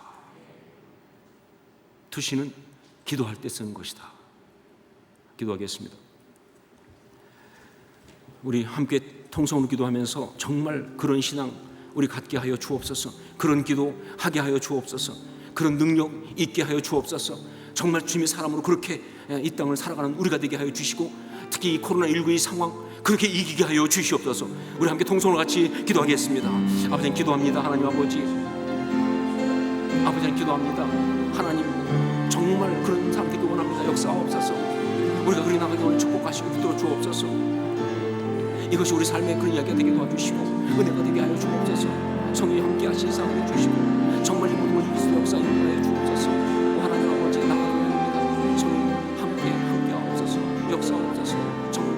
투시는 기도할 때 쓰는 것이다. 기도하겠습니다. 우리 함께 통성으로 기도하면서 정말 그런 신앙 우리 갖게 하여 주옵소서. 그런 기도 하게 하여 주옵소서. 그런 능력 있게 하여 주옵소서. 정말 주님의 사람으로 그렇게 이 땅을 살아가는 우리가 되게 하여 주시고, 특히 이 코로나19의 상황 그렇게 이기게 하여 주시옵소서. 우리 함께 통성으로 같이 기도하겠습니다. 아버지 기도합니다. 하나님 아버지, 아버지 기도합니다. 하나님 정말 그런 사람 되기 원합니다. 역사하옵소서. 우리가 그리 나가게 오늘 축복하시고 붙들어 주옵소서. 이것이 우리 삶의 그런 이야기가 되게 도와주시고 은혜가 되게 하여 주옵소서. 성령이 함께 하신 사람을 주시고 정말 이 모든 것을 그리스도 역사에 인도하여 주옵소서. 하나님 아버지 나가옵니다. 성령님 함께 하옵소서. 역사하옵소서. 정말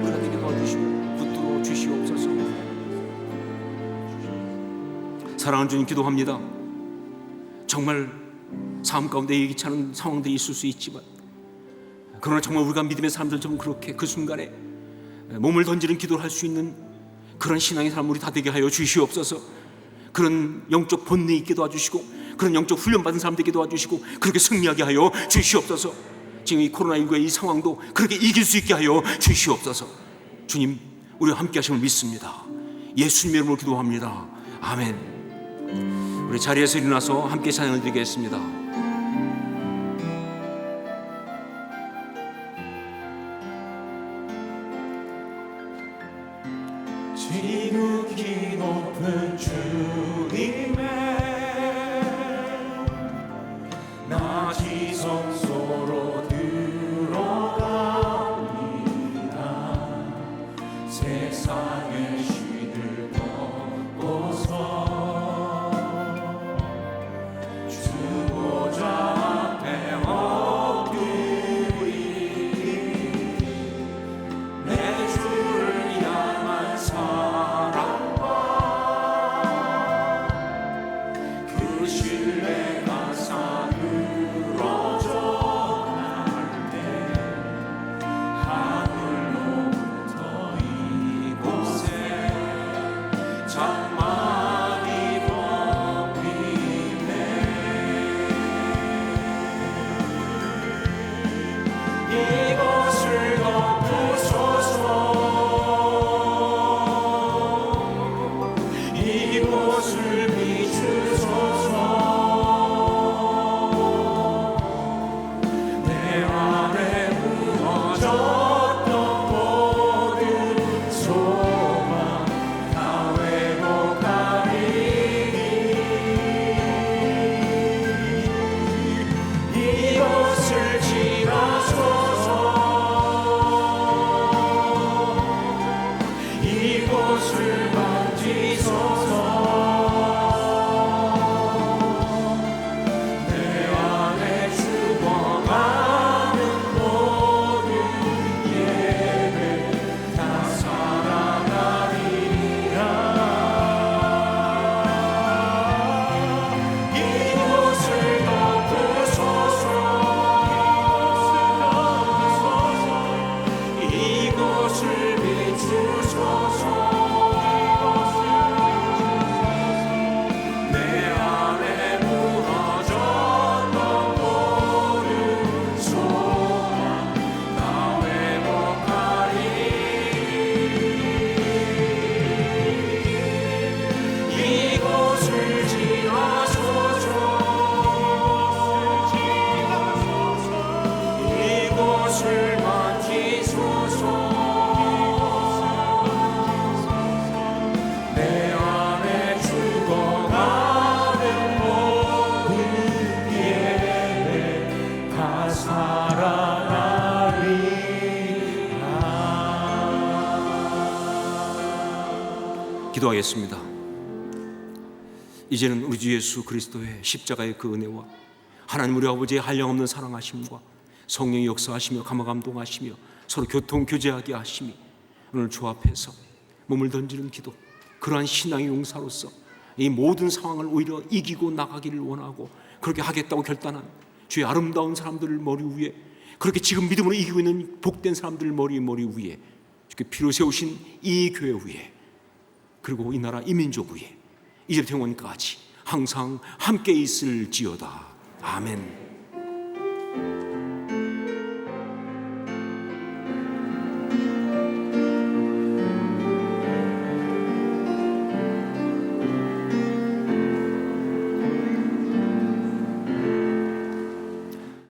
우리가 되게 도와주시고 붙들어 주시옵소서. 사랑하는 주님 기도합니다. 정말 삶 가운데 예기치 않은 상황들이 있을 수 있지만, 그러나 정말 우리가 믿음의 사람들 좀 그렇게 그 순간에 몸을 던지는 기도를 할 수 있는 그런 신앙의 사람 우리 다 되게 하여 주시옵소서. 그런 영적 본능 있게 도와주시고 그런 영적 훈련받은 사람 되게 도와주시고 그렇게 승리하게 하여 주시옵소서. 지금 이 코로나19의 이 상황도 그렇게 이길 수 있게 하여 주시옵소서. 주님 우리와 함께 하심을 믿습니다. 예수님의 이름으로 기도합니다. 아멘. 우리 자리에서 일어나서 함께 찬양을 드리겠습니다. 지극히 높은 주님의 나 지성소로 들어갑니다. 세상의 쉴을 벗고서 주보자 앞에 엎드리 내 주를 향한 사랑과 그 신뢰가 사그러져 갈 때 이곳을 만지소서. 내 안에 죽어가는 모든 예배 다 살아나리라. 이곳을 덮으소서. 이곳을 비추소서. 내 안에 무너졌던 모든 소망 다 회복하리. 이곳을 지어소서. 이곳을 만지소서. 내 안에 죽어가는 모든 예배 다 살아나리라. 기도하겠습니다. 이제는 우리 주 예수 그리스도의 십자가의 그 은혜와 하나님 우리 아버지의 한량없는 사랑하심과 성령이 역사하시며 감화감동하시며 서로 교통 교제하게 하심이 오늘 주 앞에서 몸을 던지는 기도, 그러한 신앙의 용사로서 이 모든 상황을 오히려 이기고 나가기를 원하고 그렇게 하겠다고 결단한 주의 아름다운 사람들을 머리 위에, 그렇게 지금 믿음으로 이기고 있는 복된 사람들 머리 위에, 주께 피로 세우신 이 교회 위에, 그리고 이 나라 이 민족 위에 이제부터 영원까지 항상 함께 있을지어다. 아멘.